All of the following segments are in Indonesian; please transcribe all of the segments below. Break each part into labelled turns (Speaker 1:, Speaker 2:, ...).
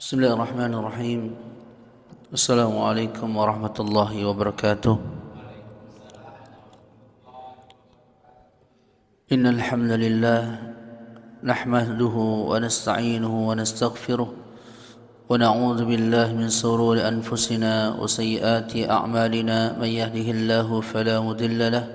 Speaker 1: Bismillahirrahmanirrahim. Assalamualaikum warahmatullahi wabarakatuh. Innal hamdalillah nahmaduhu wa nasta'inuhu wa nastaghfiruh wa na'udzu billahi min shururi anfusina wa sayyiati a'malina may yahdihillahu fala mudilla lahu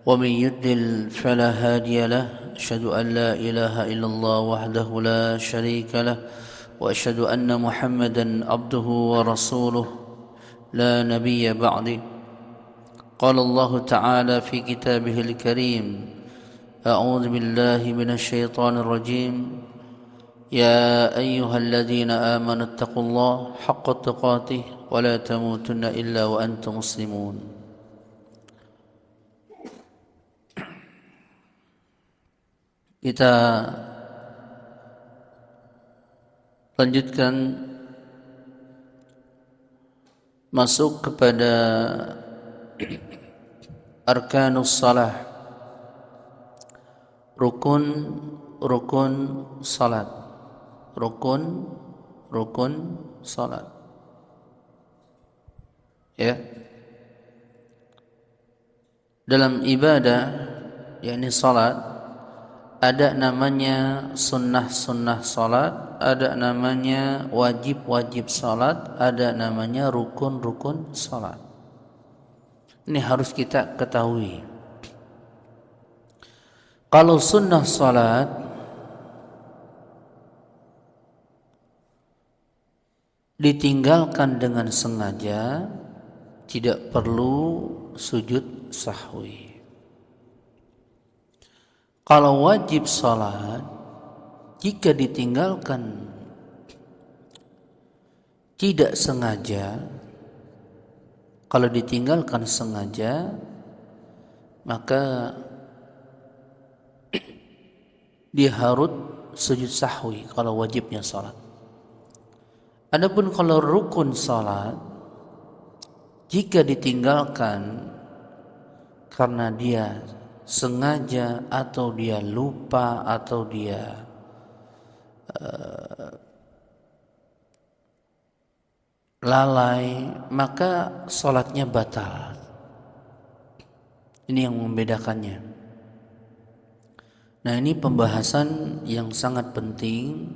Speaker 1: wa may yudlil fala hadiya lahu. Asyhadu an la ilaha illallah wahdahu la syarika lahu وأشهد أن محمدا عبده ورسوله لا نبي بعده. قال الله تعالى في كتابه الكريم: أعوذ بالله من الشيطان الرجيم. يا أيها الذين آمنوا اتقوا الله حق تقاته ولا تموتن إلا وأنتم مسلمون. Kita lanjutkan masuk kepada arkanus salah, rukun salat, rukun salat. Ya. Dalam ibadah yakni salat ada namanya sunnah-sunnah salat, ada namanya wajib-wajib salat, ada namanya rukun-rukun salat. Ini harus kita ketahui. Kalau sunnah salat ditinggalkan dengan sengaja, tidak perlu sujud sahwi. Kalau wajib salat, jika ditinggalkan tidak sengaja, kalau ditinggalkan sengaja, maka dia harus sujud sahwi kalau wajibnya salat. Adapun kalau rukun salat, jika ditinggalkan karena dia sengaja atau dia lupa atau dia lalai, maka salatnya batal. Ini yang membedakannya. Nah, ini pembahasan yang sangat penting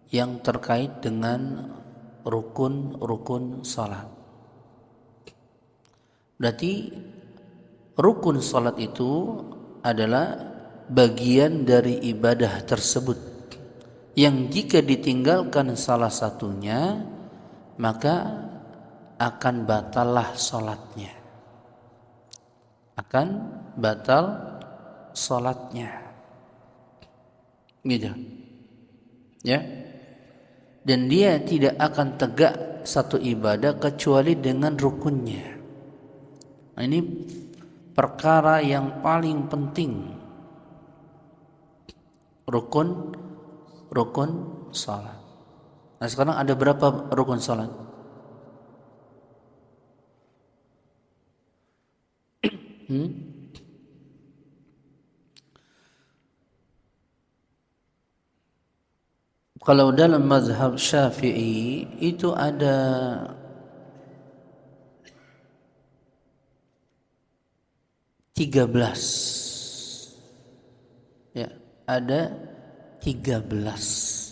Speaker 1: yang terkait dengan rukun-rukun salat. Berarti rukun salat itu adalah bagian dari ibadah tersebut yang jika ditinggalkan salah satunya maka akan batallah salatnya. Akan batal salatnya. Gitu. Ya. Dan dia tidak akan tegak satu ibadah kecuali dengan rukunnya. Nah, ini perkara yang paling penting, rukun salat. Nah, sekarang ada berapa rukun salat? Kalau dalam mazhab Syafi'i itu ada 13. Ya, ada 13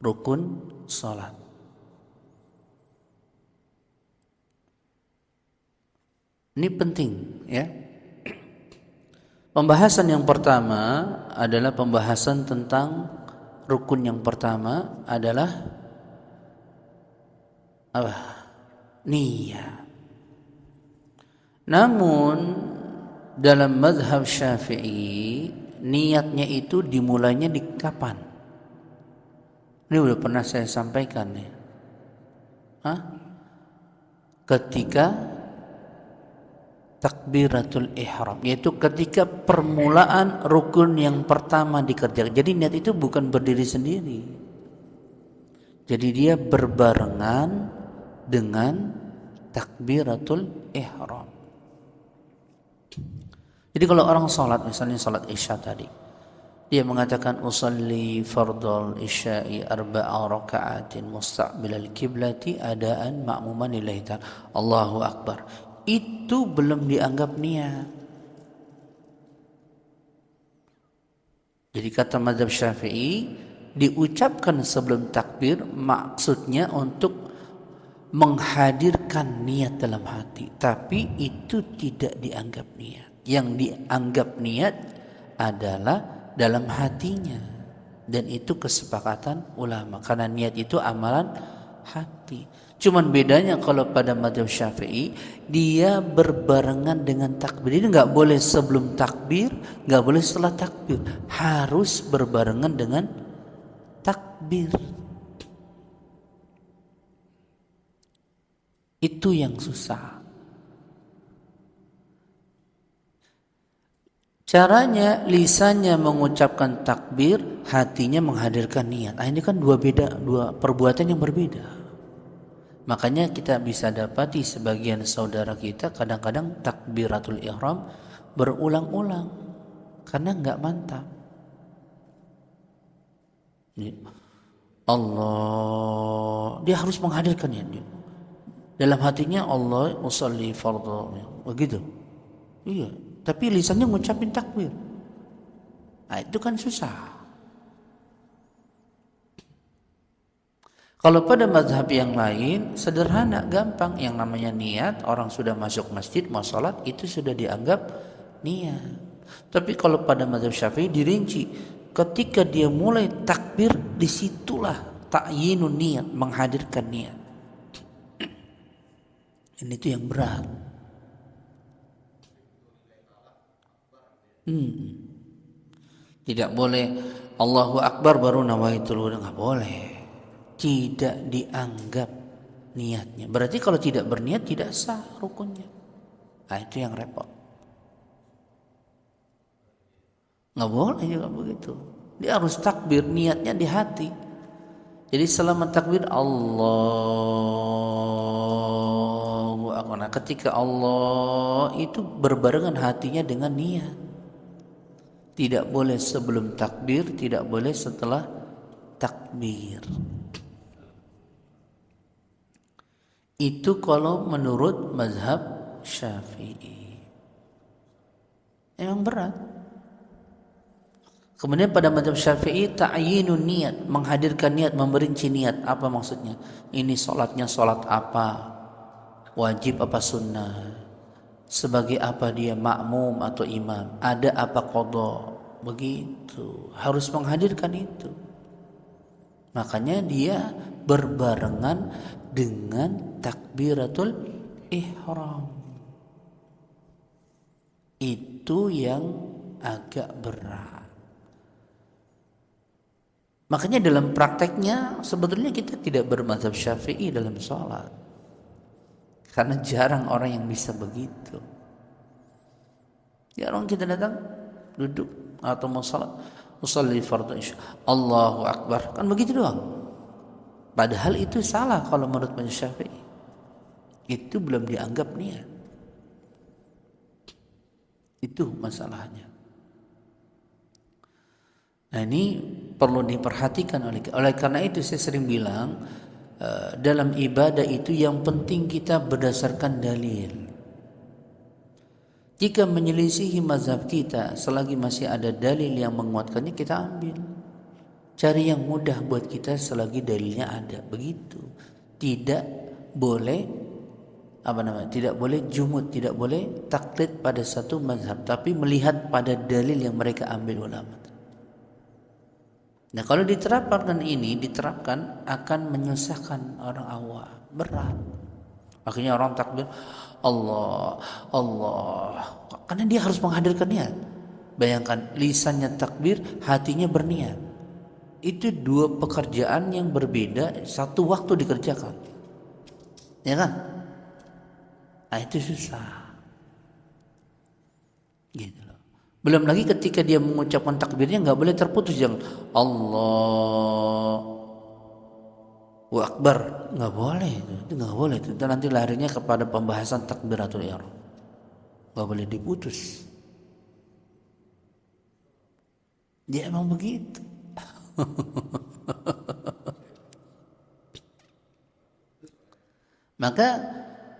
Speaker 1: rukun salat. Ini penting, ya. Pembahasan yang pertama adalah pembahasan tentang rukun yang pertama adalah apa? Niyah. Namun dalam mazhab Syafi'i niatnya itu dimulainya di kapan? Ini udah pernah saya sampaikan nih. Ketika takbiratul ihram, yaitu ketika permulaan rukun yang pertama dikerjakan. Jadi niat itu bukan berdiri sendiri. Jadi dia berbarengan dengan takbiratul ihram. Jadi kalau orang salat, misalnya salat Isya tadi, dia mengatakan usalli fardal isya'i arba'a raka'atin mustaqbilal kiblati adaan ma'muman lillahi ta'ala. Allahu akbar. Itu belum dianggap niat. Jadi kata mazhab Syafi'i, diucapkan sebelum takbir maksudnya untuk menghadirkan niat dalam hati, tapi itu tidak dianggap niat. Yang dianggap niat adalah dalam hatinya, dan itu kesepakatan ulama, karena niat itu amalan hati. Cuman bedanya kalau pada mazhab Syafi'i, dia berbarengan dengan takbir. Ini nggak boleh sebelum takbir, nggak boleh setelah takbir, harus berbarengan dengan takbir. Itu yang susah. Caranya, lisannya mengucapkan takbir, hatinya menghadirkan niat. Ini kan dua perbuatan yang berbeda. Makanya kita bisa dapati sebagian saudara kita kadang-kadang takbiratul ihram berulang-ulang karena nggak mantap. Allah, dia harus menghadirkan niat. Dalam hatinya Allah usolli fardhu, begitu. Iya, tapi lisannya ngucapin takbir. Itu kan susah. Kalau pada mazhab yang lain sederhana, gampang. Yang namanya niat, orang sudah masuk masjid mau sholat itu sudah dianggap niat. Tapi kalau pada mazhab Syafi'i dirinci, ketika dia mulai takbir, disitulah ta'yinun niat, menghadirkan niat. Ini itu yang berat. Tidak boleh Allahu Akbar baru nawaitul wudhu, nggak boleh. Tidak dianggap niatnya. Berarti kalau tidak berniat tidak sah rukunnya. Itu yang repot. Nggak boleh juga begitu. Dia harus takbir, niatnya di hati. Jadi selama takbir Allahu Akbar. Nah, ketika Allah itu berbarengan hatinya dengan niat. Tidak boleh sebelum takbir, tidak boleh setelah takbir. Itu kalau menurut mazhab Syafi'i. Emang berat. Kemudian pada mazhab Syafi'i ta'yinun niat, menghadirkan niat, memberinci niat. Apa maksudnya? Ini sholatnya sholat apa? Wajib apa sunnah? Sebagai apa dia, makmum atau imam? Ada apa qadha? Begitu. Harus menghadirkan itu. Makanya dia berbarengan dengan takbiratul ihram. Itu yang agak berat. Makanya dalam prakteknya sebetulnya kita tidak bermazhab Syafi'i dalam sholat, karena jarang orang yang bisa begitu. Jarang kita datang duduk atau mau sholat, usolli fardhu isya, Allahu Akbar, kan begitu doang. Padahal itu salah kalau menurut mazhab Syafi'i. Itu belum dianggap niat. Itu masalahnya. Nah, ini perlu diperhatikan oleh karena itu saya sering bilang dalam ibadah itu yang penting kita berdasarkan dalil. Jika menyelisihi mazhab kita, selagi masih ada dalil yang menguatkannya, kita ambil. Cari yang mudah buat kita selagi dalilnya ada. Begitu. Tidak boleh tidak boleh jumud, tidak boleh taklid pada satu mazhab, tapi melihat pada dalil yang mereka ambil ulama. Nah, kalau diterapkan akan menyusahkan orang awam, berat. Akhirnya orang takbir Allah, Allah, karena dia harus menghadirkan niat. Bayangkan lisannya takbir, hatinya berniat. Itu dua pekerjaan yang berbeda, satu waktu dikerjakan. Ya kan? Nah, itu susah. Gitu loh. Belum lagi ketika dia mengucapkan takbirnya nggak boleh terputus, yang Allah Wa akbar, nggak boleh itu nggak boleh itu. Nanti larinya kepada pembahasan takbiratul ihram, nggak boleh diputus. Dia emang begitu. Maka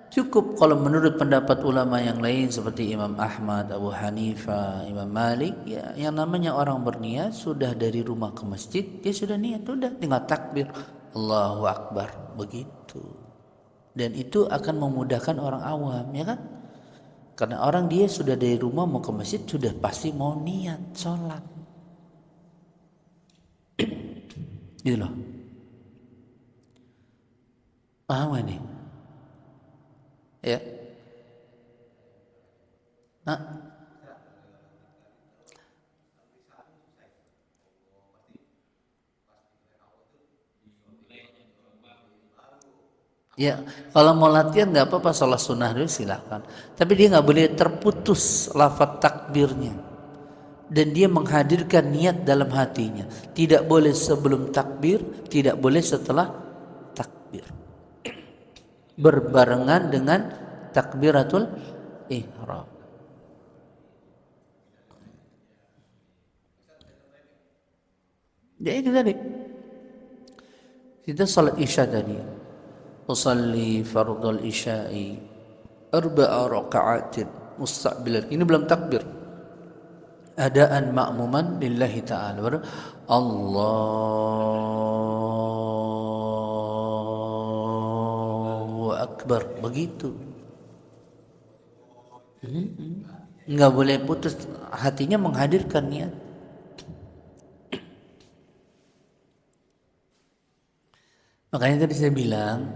Speaker 1: cukup kalau menurut pendapat ulama yang lain seperti Imam Ahmad, Abu Hanifah, Imam Malik, ya yang namanya orang berniat sudah dari rumah ke masjid, dia sudah niat, sudah tinggal takbir Allahu Akbar begitu. Dan itu akan memudahkan orang awam, ya kan? Karena orang dia sudah dari rumah mau ke masjid sudah pasti mau niat sholat. Gitu loh. Paham ini? Ya. Nah, ya, kalau mau latihan nggak apa-apa, sholat sunnah dulu silakan. Tapi dia nggak boleh terputus lafaz takbirnya. Dan dia menghadirkan niat dalam hatinya. Tidak boleh sebelum takbir, tidak boleh setelah takbir. Berbarengan dengan takbiratul ihram. Ya itu tadi. Kita salat isya tadi. Usalli fardul isya'i arba'a raka'atin mustaqbilan. Ini belum takbir. Adaan ma'muman lillahi ta'ala. Baru Allahu Akbar. Begitu. Enggak boleh putus. Hatinya menghadirkan niat. Makanya tadi saya bilang,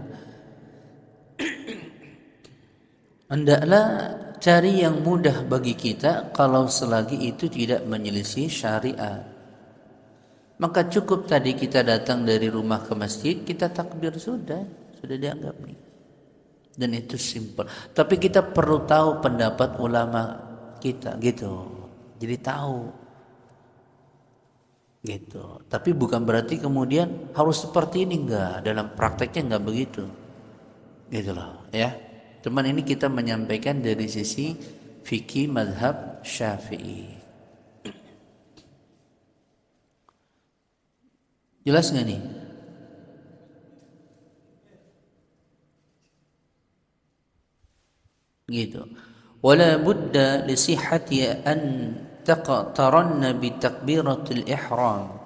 Speaker 1: hendaklah cari yang mudah bagi kita kalau selagi itu tidak menyelisih syariat. Maka cukup tadi kita datang dari rumah ke masjid, kita takbir sudah dianggap nih. Dan itu simple. Tapi kita perlu tahu pendapat ulama kita gitu. Jadi tahu gitu. Tapi bukan berarti kemudian harus seperti ini, enggak. Dalam prakteknya enggak begitu. Gitu loh, ya. Cuman ini kita menyampaikan dari sisi fikih mazhab Syafi'i. Jelas nggak nih? Gitu. Wala budda li sihhati an taqtaranna bi takbiratul ihram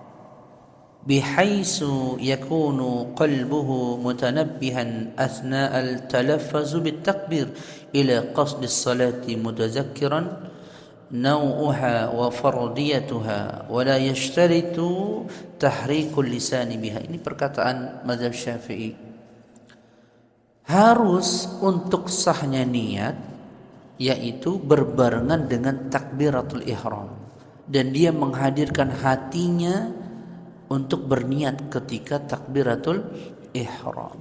Speaker 1: بحيث يكون قلبه متنبها أثناء التلفظ بالتكبير إلى قصد الصلاة متذكرا نوعها وفرضيتها ولا يشترط تحريك اللسان بها. Ini perkataan mazhab Syafi'i. Harus untuk sahnya niat yaitu berbarengan dengan takbiratul ihram dan dia menghadirkan hatinya untuk berniat ketika takbiratul ihram.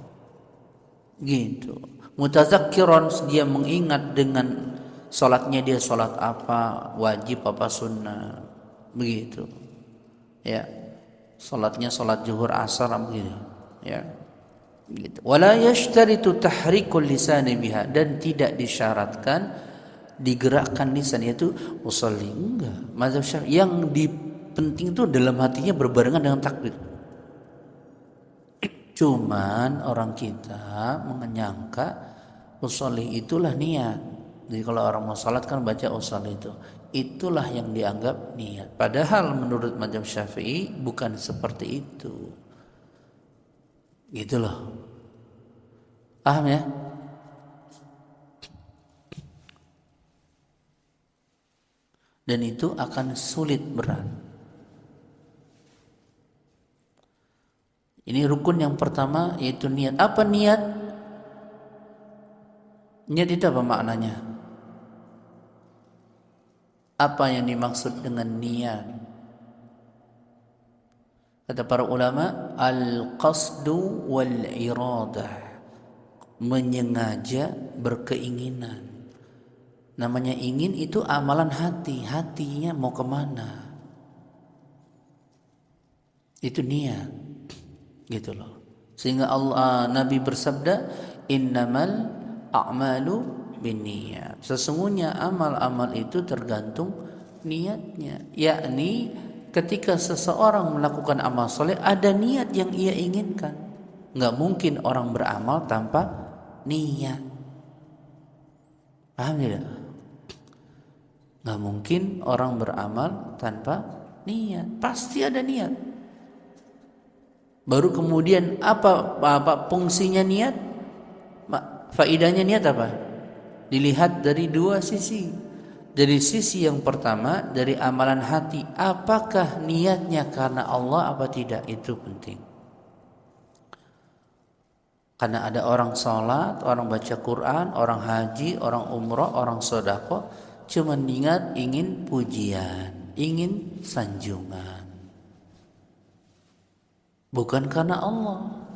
Speaker 1: Gitu. Mutazakkiran, dia mengingat dengan salatnya, dia salat apa, wajib apa sunnah. Begitu. Ya. Salatnya salat zuhur asar begitu. Ya. Gitu. Wala yashtaritu tahrikul lisan biha, dan tidak disyaratkan digerakkan lisan, yaitu usolli. Enggak. Mazhab Syafi'i yang penting itu dalam hatinya berbarengan dengan takbir. Cuman orang kita menyangka usolli itulah niat. Jadi kalau orang mau salat kan baca usolli itu. Itulah yang dianggap niat. Padahal menurut mazhab Syafi'i bukan seperti itu. Gitu loh. Paham ya? Dan itu akan sulit, berat. Ini rukun yang pertama yaitu niat. Apa niat? Niat itu apa maknanya? Apa yang dimaksud dengan niat? Kata para ulama, al-qasdu wal-iradah. Menyengaja, berkeinginan. Namanya ingin itu amalan hati. Hatinya mau kemana? Itu niat. Gitu loh. Sehingga Nabi bersabda, innamal a'malu binniyat. Sesungguhnya amal-amal itu tergantung niatnya. Yakni ketika seseorang melakukan amal soleh ada niat yang ia inginkan. Nggak mungkin orang beramal tanpa niat. Paham tidak? Nggak mungkin orang beramal tanpa niat. Pasti ada niat. Baru kemudian apa fungsinya niat? Faidahnya niat apa? Dilihat dari dua sisi. Dari sisi yang pertama, dari amalan hati, apakah niatnya karena Allah apa tidak, itu penting. Karena ada orang sholat, orang baca Quran, orang haji, orang umrah, orang sedekah, cuma niat ingin pujian, ingin sanjungan, bukan karena Allah.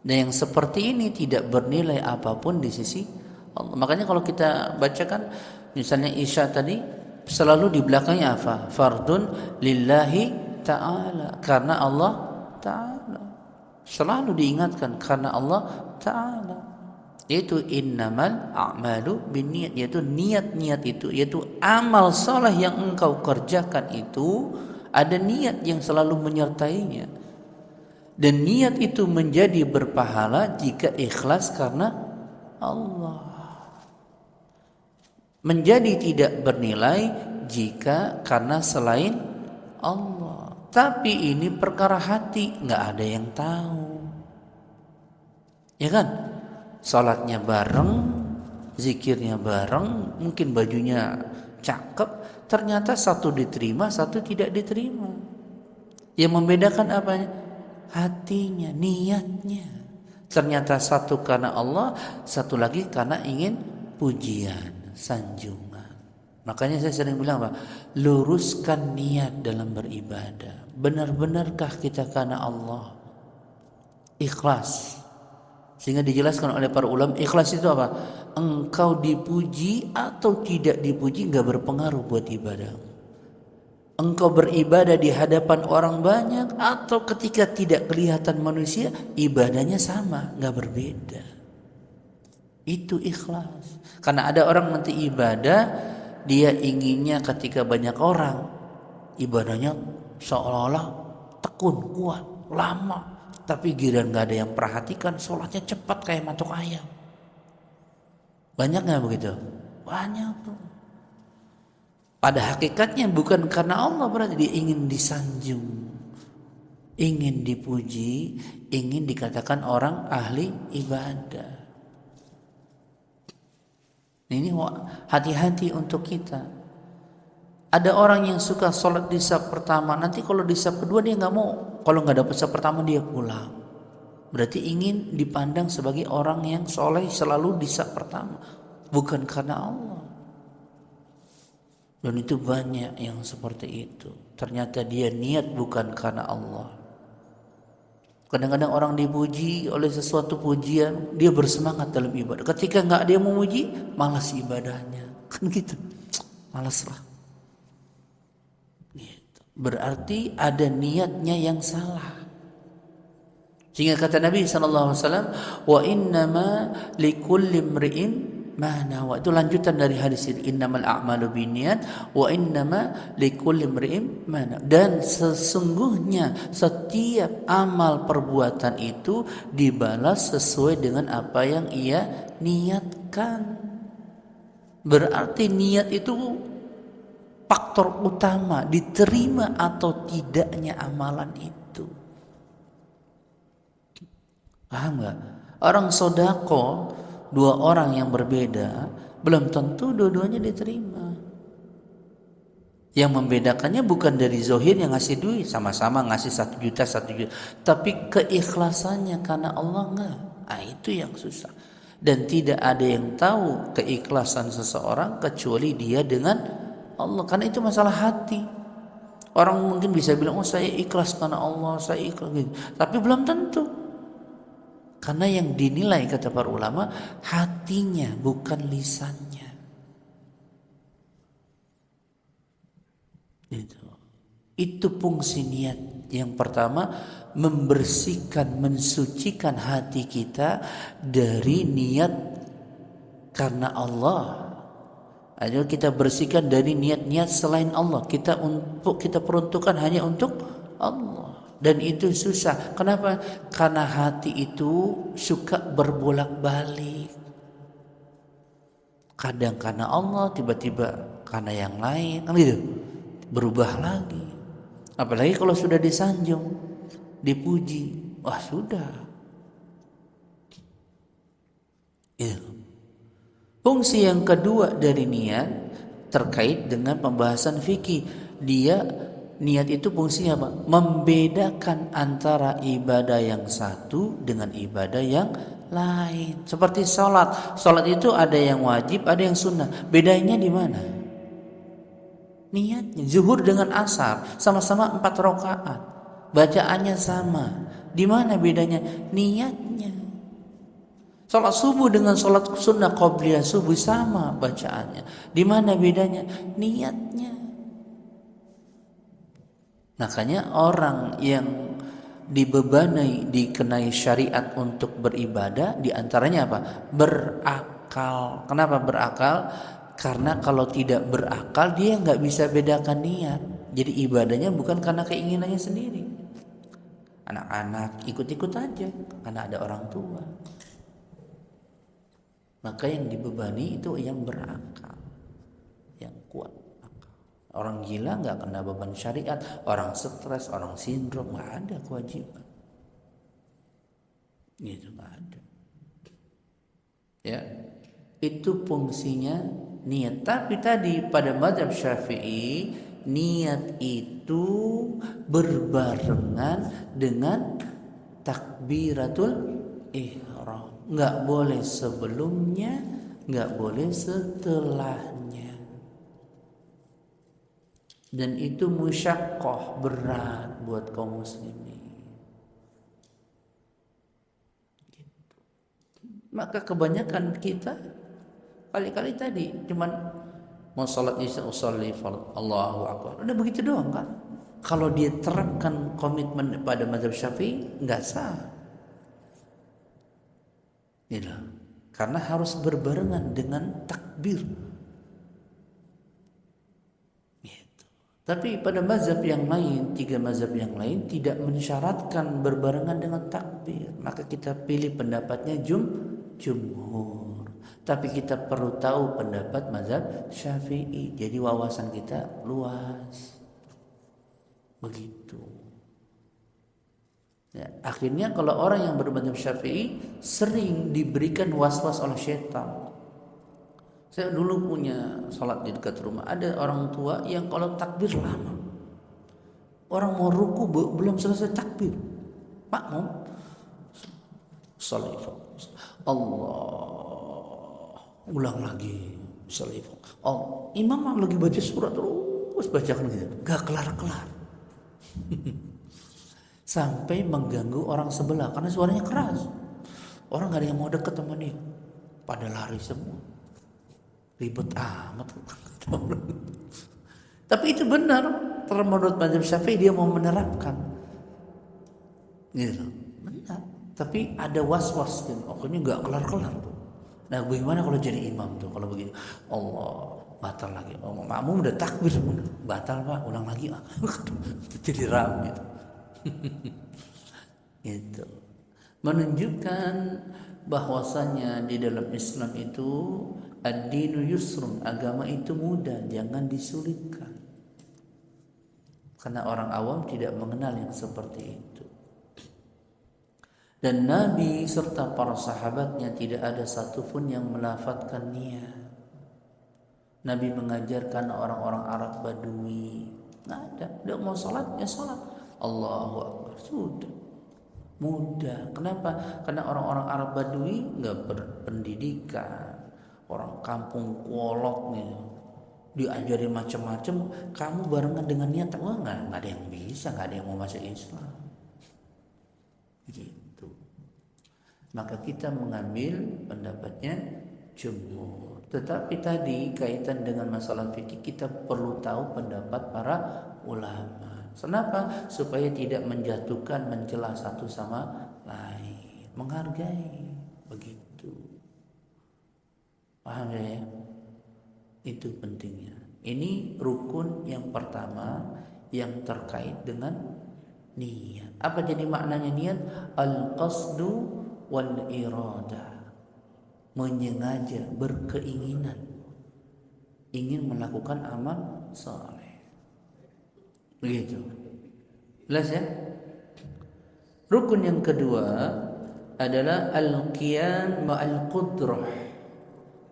Speaker 1: Dan yang seperti ini tidak bernilai apapun di sisi Allah. Makanya kalau kita bacakan misalnya Isya tadi, selalu di belakangnya apa? Fardun lillahi ta'ala, karena Allah ta'ala. Selalu diingatkan karena Allah ta'ala. Yaitu innamal a'malu binniyat, yaitu niat-niat itu, yaitu amal saleh yang engkau kerjakan itu ada niat yang selalu menyertainya. Dan niat itu menjadi berpahala jika ikhlas karena Allah. Menjadi tidak bernilai jika karena selain Allah. Tapi ini perkara hati, nggak ada yang tahu. Ya kan? Salatnya bareng, zikirnya bareng, mungkin bajunya cakep, ternyata satu diterima, satu tidak diterima. Yang membedakan apanya? Hatinya, niatnya. Ternyata satu karena Allah, satu lagi karena ingin pujian, sanjungan. Makanya saya sering bilang, Pak, luruskan niat dalam beribadah. Benar-benarkah kita karena Allah? Ikhlas. Sehingga dijelaskan oleh para ulama, ikhlas itu apa? Engkau dipuji atau tidak dipuji nggak berpengaruh buat ibadah. Engkau beribadah di hadapan orang banyak atau ketika tidak kelihatan manusia, ibadahnya sama, nggak berbeda. Itu ikhlas. Karena ada orang nanti ibadah, dia inginnya ketika banyak orang, ibadahnya seolah-olah tekun, kuat, lama. Tapi giliran nggak ada yang perhatikan, sholatnya cepat kayak matok ayam. Banyak nggak begitu? Banyak tuh. Pada hakikatnya bukan karena Allah, berarti dia ingin disanjung, ingin dipuji, ingin dikatakan orang ahli ibadah. Ini hati-hati untuk kita. Ada orang yang suka sholat di saf pertama, nanti kalau di saf kedua dia nggak mau. Kalau nggak dapat saf pertama dia pulang. Berarti ingin dipandang sebagai orang yang soleh selalu di saf pertama, bukan karena Allah. Dan itu banyak yang seperti itu. Ternyata dia niat bukan karena Allah. Kadang-kadang orang dipuji oleh sesuatu pujian, dia bersemangat dalam ibadah. Ketika nggak ada yang memuji, malas ibadahnya. Kan gitu, malaslah. Gitu. Berarti ada niatnya yang salah. Sehingga kata Nabi SAW, wa innama likulli imri'in mana, itu lanjutan dari hadis ini, innamal a'malu binniyat wa innama likulli imri'in mana. Dan sesungguhnya setiap amal perbuatan itu dibalas sesuai dengan apa yang ia niatkan. Berarti niat itu faktor utama diterima atau tidaknya amalan itu. Paham gak? Orang sodako, dua orang yang berbeda, belum tentu dua-duanya diterima. Yang membedakannya bukan dari zohir yang ngasih duit, sama-sama ngasih 1 juta, tapi keikhlasannya karena Allah enggak. Nah, itu yang susah. Dan tidak ada yang tahu keikhlasan seseorang kecuali dia dengan Allah. Karena itu masalah hati. Orang mungkin bisa bilang, oh saya ikhlas karena Allah, saya ikhlas gitu. Tapi belum tentu. Karena yang dinilai kata para ulama hatinya, bukan lisannya. Itu fungsi niat. Yang pertama membersihkan, mensucikan hati kita dari niat karena Allah. Ayo kita bersihkan dari niat-niat selain Allah. Kita peruntukkan hanya untuk Allah. Dan itu susah. Kenapa? Karena hati itu suka berbolak-balik. Kadang karena Allah, tiba-tiba karena yang lain, kan gitu. Berubah lagi. Apalagi kalau sudah disanjung, dipuji, wah sudah. Itu. Fungsi yang kedua dari niat terkait dengan pembahasan fikih. Niat itu fungsinya apa? Membedakan antara ibadah yang satu dengan ibadah yang lain. Seperti sholat. Sholat itu ada yang wajib, ada yang sunnah. Bedanya di mana? Niatnya. Zuhur dengan asar sama-sama 4 rakaat. Bacaannya sama. Di mana bedanya? Niatnya. Sholat subuh dengan sholat sunnah qabliyah subuh sama bacaannya. Di mana bedanya? Niatnya. Makanya orang yang dikenai syariat untuk beribadah, diantaranya apa? Berakal. Kenapa berakal? Karena kalau tidak berakal dia nggak bisa bedakan niat. Jadi ibadahnya bukan karena keinginannya sendiri. Anak-anak ikut-ikut aja karena ada orang tua. Maka yang dibebani itu yang berakal, yang kuat. Orang gila nggak kena beban syariat, orang stres, orang sindrom nggak ada kewajiban. Gitu nggak ada. Ya, itu fungsinya niat. Tapi tadi pada mazhab Syafi'i niat itu berbarengan dengan takbiratul ihram. Nggak boleh sebelumnya, nggak boleh setelahnya. Dan itu musyaqqah, berat buat kaum muslimin. Gitu. Maka kebanyakan kita kali-kali tadi cuman mau salat isya usolli fard Allahu akbar. Udah begitu doang kan? Kalau dia terapkan komitmen pada mazhab Syafi'i nggak sah. Gitu. Karena harus berbarengan dengan takbir. Tapi pada mazhab yang lain, 3 mazhab yang lain tidak mensyaratkan berbarengan dengan takbir. Maka kita pilih pendapatnya jumhur. Tapi kita perlu tahu pendapat mazhab Syafi'i. Jadi wawasan kita luas. Begitu. Ya, akhirnya kalau orang yang bermazhab Syafi'i sering diberikan was-was oleh syaitan. Saya dulu punya sholat di dekat rumah. Ada orang tua yang kalau takbir lama. Orang mau ruku belum selesai takbir. Makmum. Salih. Allah. Ulang lagi. Salih. Oh, imam lagi baca surat terus bacakan gitu. Gak kelar-kelar. Sampai mengganggu orang sebelah karena suaranya keras. Orang gak ada yang mau deket sama dia. Pada lari semua. Ribet amat. Tapi itu benar. Menurut mazhab Syafi'i dia mau menerapkan. Gitu. Benar. Tapi ada was-was gitu. Pokoknya enggak kelar-kelar tuh. Nah, bagaimana kalau jadi imam tuh kalau begitu? Allah, batal lagi. Oh, makmum udah takbir, batal Pak, ulang lagi. Jadi ramai itu. Itu menunjukkan bahwasanya di dalam Islam itu ad-dinu yusrun, agama itu mudah, jangan disulitkan. Karena orang awam tidak mengenal yang seperti itu. Dan Nabi serta para sahabatnya tidak ada satupun yang melafadzkan niat. Nabi mengajarkan orang-orang Arab Badui, nggak ada. Dia mau sholat, ya sholat. Allahu Akbar, sudah. Mudah. Kenapa? Karena orang-orang Arab Badui nggak berpendidikan. Orang kampung kolok nih, diajari macam-macam. Kamu barengan dengan niat, wah nggak ada yang bisa, nggak ada yang mau masuk Islam. Gitu. Maka kita mengambil pendapatnya jumhur. Tetapi tadi kaitan dengan masalah fikih kita perlu tahu pendapat para ulama. Kenapa? Supaya tidak menjatuhkan, mencela satu sama lain. Menghargai, begitu. Paham ya? Itu pentingnya. Ini rukun yang pertama yang terkait dengan niat. Apa jadi maknanya niat? Al-qasdu wal irada. Menyengaja, berkeinginan ingin melakukan amal saleh. Begitu. Jelas ya? Rukun yang kedua adalah al-qiyam ma'al qudrah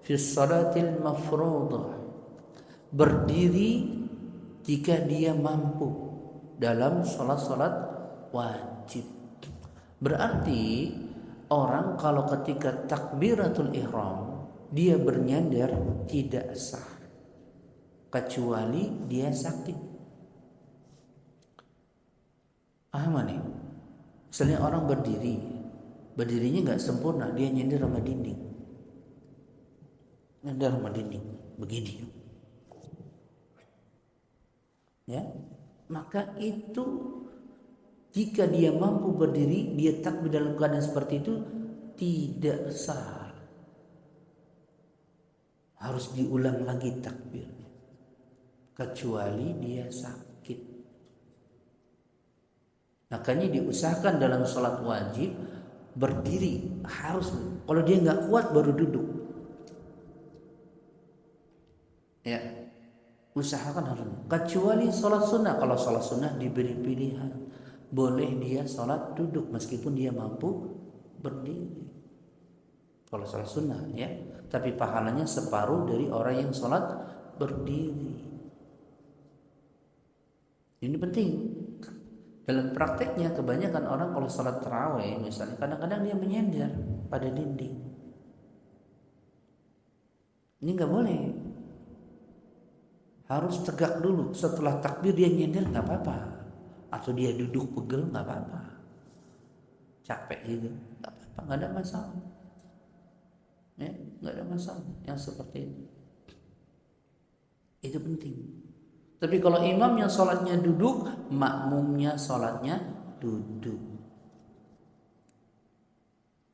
Speaker 1: fi salatil mafruḍah. Berdiri jika dia mampu dalam salat-salat wajib. Berarti orang kalau ketika takbiratul ihram dia bernyandar tidak sah kecuali dia sakit. Paham nih? Misalnya orang berdirinya nggak sempurna, dia nyender sama dinding, begini, ya, maka itu jika dia mampu berdiri, dia takbir dalam keadaan seperti itu tidak sah, harus diulang lagi takbirnya, kecuali dia sakit. Makanya diusahakan dalam sholat wajib berdiri harus. Kalau dia nggak kuat baru duduk. Ya, usahakan harus. Kecuali sholat sunnah. Kalau sholat sunnah diberi pilihan, boleh dia sholat duduk meskipun dia mampu berdiri. Kalau sholat sunnah ya, tapi pahalanya separuh dari orang yang sholat berdiri. Ini penting. Dalam prakteknya kebanyakan orang kalau sholat tarawih misalnya kadang-kadang dia menyender pada dinding. Ini nggak boleh. Harus tegak dulu. Setelah takbir dia nyender nggak apa-apa. Atau dia duduk pegel nggak apa-apa. Capek gitu nggak apa-apa, nggak ada masalah. Ya, nggak ada masalah yang seperti itu. Itu penting. Tapi kalau imam yang sholatnya duduk, makmumnya sholatnya duduk.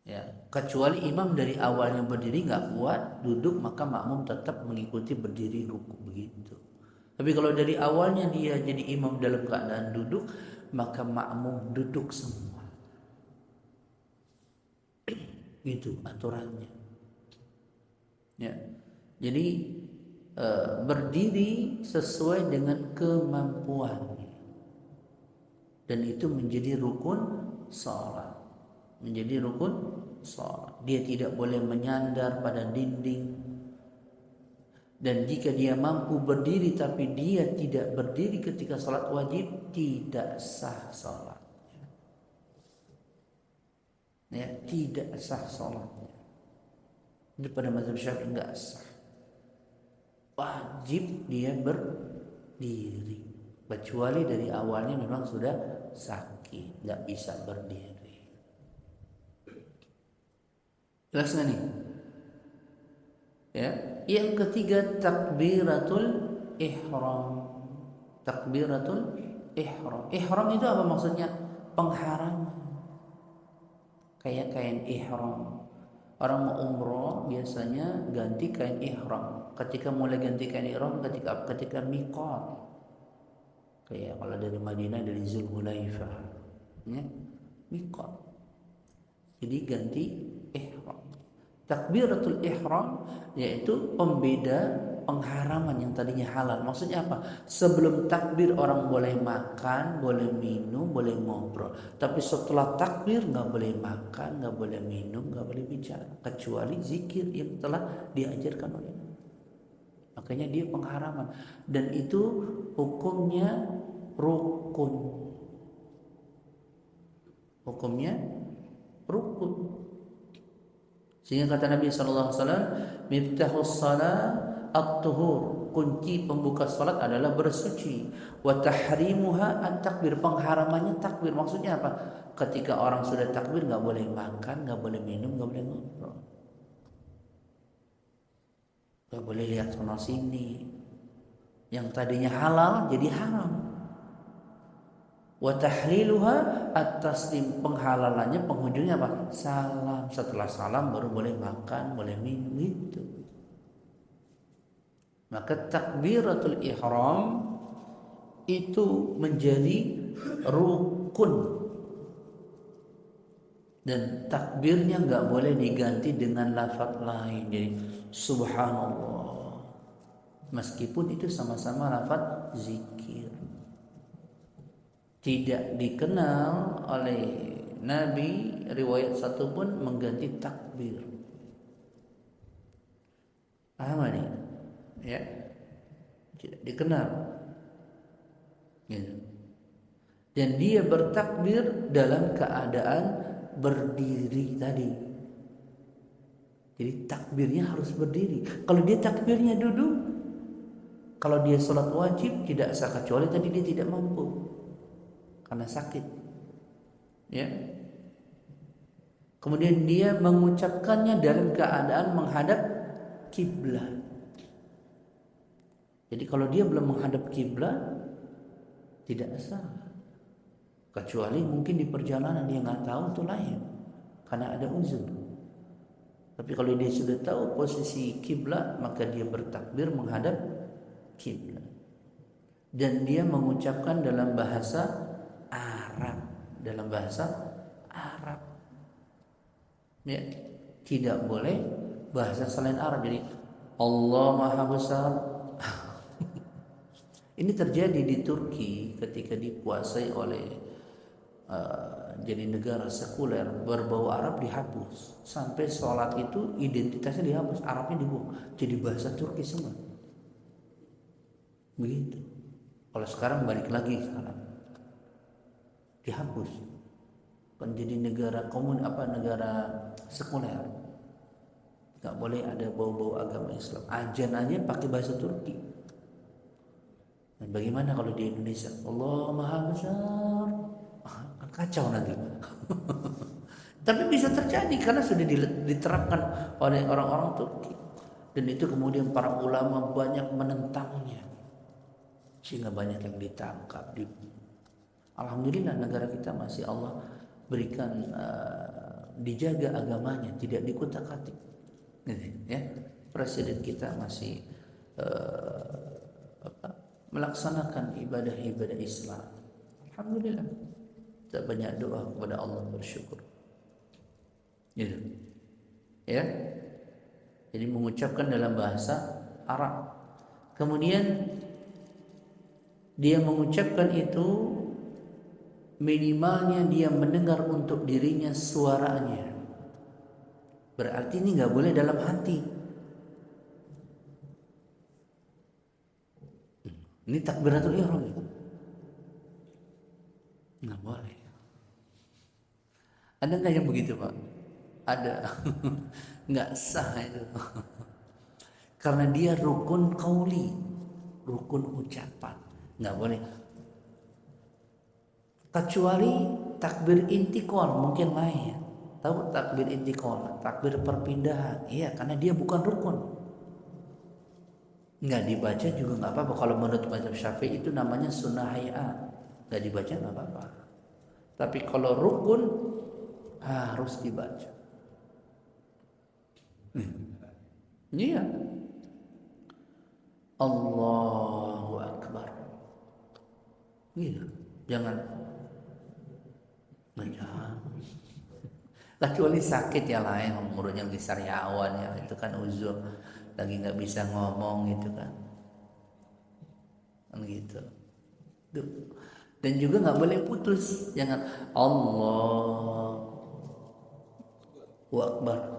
Speaker 1: Ya, kecuali imam dari awalnya berdiri nggak kuat duduk, maka makmum tetap mengikuti berdiri rukuk begitu. Tapi kalau dari awalnya dia jadi imam dalam keadaan duduk, maka makmum duduk semua. Itu aturannya. Ya, jadi berdiri sesuai dengan kemampuan, dan itu menjadi rukun salat. Menjadi rukun salat. Dia tidak boleh menyandar pada dinding, dan jika dia mampu berdiri tapi dia tidak berdiri ketika salat wajib, tidak sah salatnya. Ya, tidak sah salatnya. Itu pada mazhab Syafi'i enggak sah. Wajib dia berdiri, kecuali dari awalnya memang sudah sakit, nggak bisa berdiri. Jelas nggak nih? Ya, yang ketiga takbiratul ihram. Takbiratul ihram. Ihram itu apa maksudnya? Pengharaman. Kayak kain ihram. Orang mau umroh biasanya ganti kain ihram. Ketika mulai ganti kain ihram ketika miqat. Kayak kalau dari Madinah dari Zulhulaifah, ya, miqat. Jadi ganti ihram. Takbiratul ihram yaitu pembeda pengharaman yang tadinya halal. Maksudnya apa? Sebelum takbir orang boleh makan, boleh minum, boleh ngobrol. Tapi setelah takbir nggak boleh makan, nggak boleh minum, nggak boleh bicara, kecuali zikir yang telah diajarkan oleh Nabi. Makanya dia pengharaman, dan itu hukumnya rukun. Hukumnya rukun. Sehingga kata Nabi SAW, miftahus salat at-tuhur, kunci pembuka salat adalah bersuci. Wa tahrimuha at-takbir, pengharamannya takbir. Maksudnya apa? Ketika orang sudah takbir nggak boleh makan, nggak boleh minum, nggak boleh ngobrol, nggak boleh lihat sana sini. Yang tadinya halal jadi haram. Wa tahliluha at-taslim, penghalalannya penghujungnya apa? Salam. Setelah salam baru boleh makan, boleh minum itu. Maka takbiratul ihram itu menjadi rukun, dan takbirnya nggak boleh diganti dengan lafaz lain. Jadi subhanallah, meskipun itu sama-sama lafaz zikir. Tidak dikenal oleh Nabi riwayat satu pun mengganti takbir. Paham ini? Ya, tidak dikenal. Gitu. Dan dia bertakbir dalam keadaan berdiri tadi. Jadi takbirnya harus berdiri. Kalau dia takbirnya duduk, kalau dia sholat wajib tidak sah, kecuali tadi dia tidak mampu karena sakit. Ya. Kemudian dia mengucapkannya dalam keadaan menghadap kiblat. Jadi kalau dia belum menghadap kiblat tidak sah. Kecuali mungkin di perjalanan dia nggak tahu, itu lain, karena ada uzur. Tapi kalau dia sudah tahu posisi kiblat, maka dia bertakbir menghadap kiblat. Dan dia mengucapkan dalam bahasa Arab, dalam bahasa Arab. Ya, tidak boleh bahasa selain Arab. Jadi Allah Maha Besar. Ini terjadi di Turki ketika dikuasai oleh jadi negara sekuler, berbau Arab dihapus, sampai sholat itu identitasnya dihapus, Arabnya dibuang, jadi bahasa Turki semua. Begitu. Kalau sekarang balik lagi, sekarang dihapus, menjadi negara negara sekuler, nggak boleh ada bau-bau agama Islam. Ajan aja pakai bahasa Turki. Dan bagaimana kalau di Indonesia? Allah Maha Besar, kan kacau nanti. Tapi bisa terjadi karena sudah diterapkan oleh orang-orang Turki, dan itu kemudian para ulama banyak menentangnya, sehingga banyak yang ditangkap. Alhamdulillah negara kita masih Allah berikan dijaga agamanya, tidak dikutak-atik. Ya, presiden kita masih melaksanakan ibadah-ibadah Islam. Alhamdulillah. Kita banyak doa kepada Allah, bersyukur. Gitu. Ya. Jadi mengucapkan dalam bahasa Arab. Kemudian dia mengucapkan itu minimalnya dia mendengar untuk dirinya suaranya. Berarti ini nggak boleh dalam hati. Ini takbiratul ihram itu nggak boleh. Ada nggak yang begitu, Pak? Ada. Nggak sah itu. Karena dia rukun qauli, rukun ucapan, nggak boleh. Kecuali takbir intikal mungkin lain. Tahu takbir intikal, takbir perpindahan. Iya, karena dia bukan rukun. Nggak dibaca juga nggak apa-apa. Kalau menurut mazhab Syafi'i itu namanya sunnah hayat, nggak dibaca nggak apa-apa. Tapi kalau rukun harus dibaca. Iya. Allahu Akbar. Iya. Jangan baca. Kecuali sakit ya lain, umurnya lagi sariawan ya, itu kan uzur, lagi nggak bisa ngomong gitu kan gitu. Dan juga nggak boleh putus, jangan Allahu Akbar.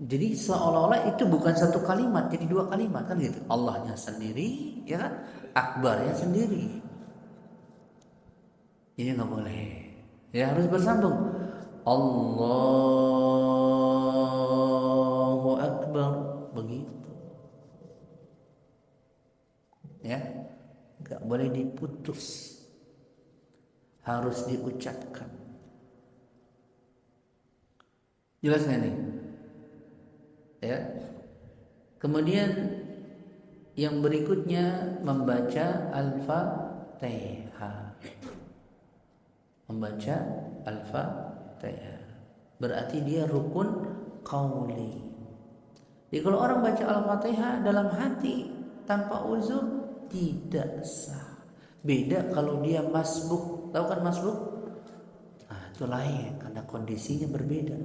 Speaker 1: Jadi seolah-olah itu bukan satu kalimat, jadi dua kalimat kan gitu. Allahnya sendiri, ya kan? Akbarnya sendiri. Ini nggak boleh. Ya harus bersambung. Allahu Akbar, begitu. Ya, nggak boleh diputus. Harus diucapkan. Jelas nggak nih? Ya. Kemudian yang berikutnya membaca Al-Fatihah. membaca Al-Fatihah. Berarti dia rukun qauli. Jadi kalau orang baca Al-Fatihah dalam hati tanpa uzur tidak sah. Beda kalau dia masbuk. Tahu kan masbuk? Nah, itu lain karena kondisinya berbeda.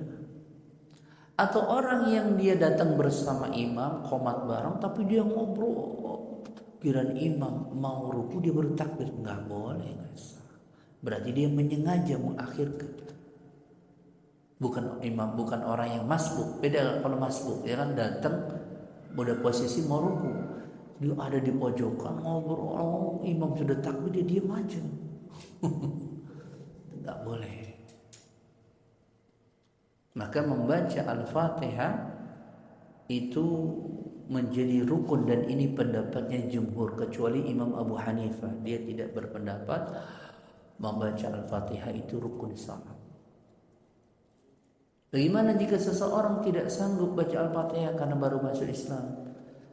Speaker 1: Atau orang yang dia datang bersama imam qomat bareng tapi dia ngobrol, kirain imam mau ruku dia baru takbir, nggak boleh, nggak sah. Berarti dia menyengaja mengakhirkan. Bukan imam, bukan orang yang masbuk. Beda kalau masbuk, ya kan datang pada posisi mau ruku, dia ada di pojokan ngobrol, oh, imam sudah takbir dia diam aja. Nggak boleh. Maka membaca Al-Fatihah itu menjadi rukun, dan ini pendapatnya jumhur kecuali Imam Abu Hanifah. Dia tidak berpendapat membaca Al-Fatihah itu rukun salat. Bagaimana jika seseorang tidak sanggup baca Al-Fatihah karena baru masuk Islam?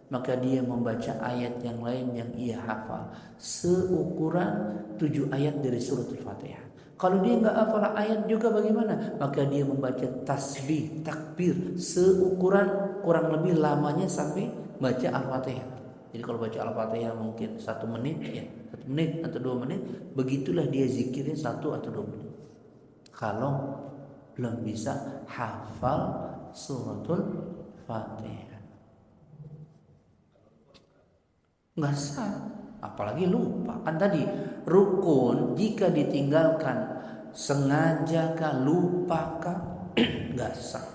Speaker 1: Maka dia membaca ayat yang lain yang ia hafal, seukuran 7 ayat dari surat Al-Fatihah. Kalau dia nggak hafal ayat juga bagaimana? Maka dia membaca tasbih, takbir seukuran kurang lebih lamanya sampai baca Al-Fatihah. Jadi kalau baca Al-Fatihah mungkin 1 menit, ya 1 menit atau 2 menit, begitulah dia zikirnya 1 atau 2 menit. Kalau belum bisa hafal suratul Fatihah, nggak sah. Apalagi lupa. Kan tadi rukun jika ditinggalkan sengaja kah, lupa kah, nggak sah.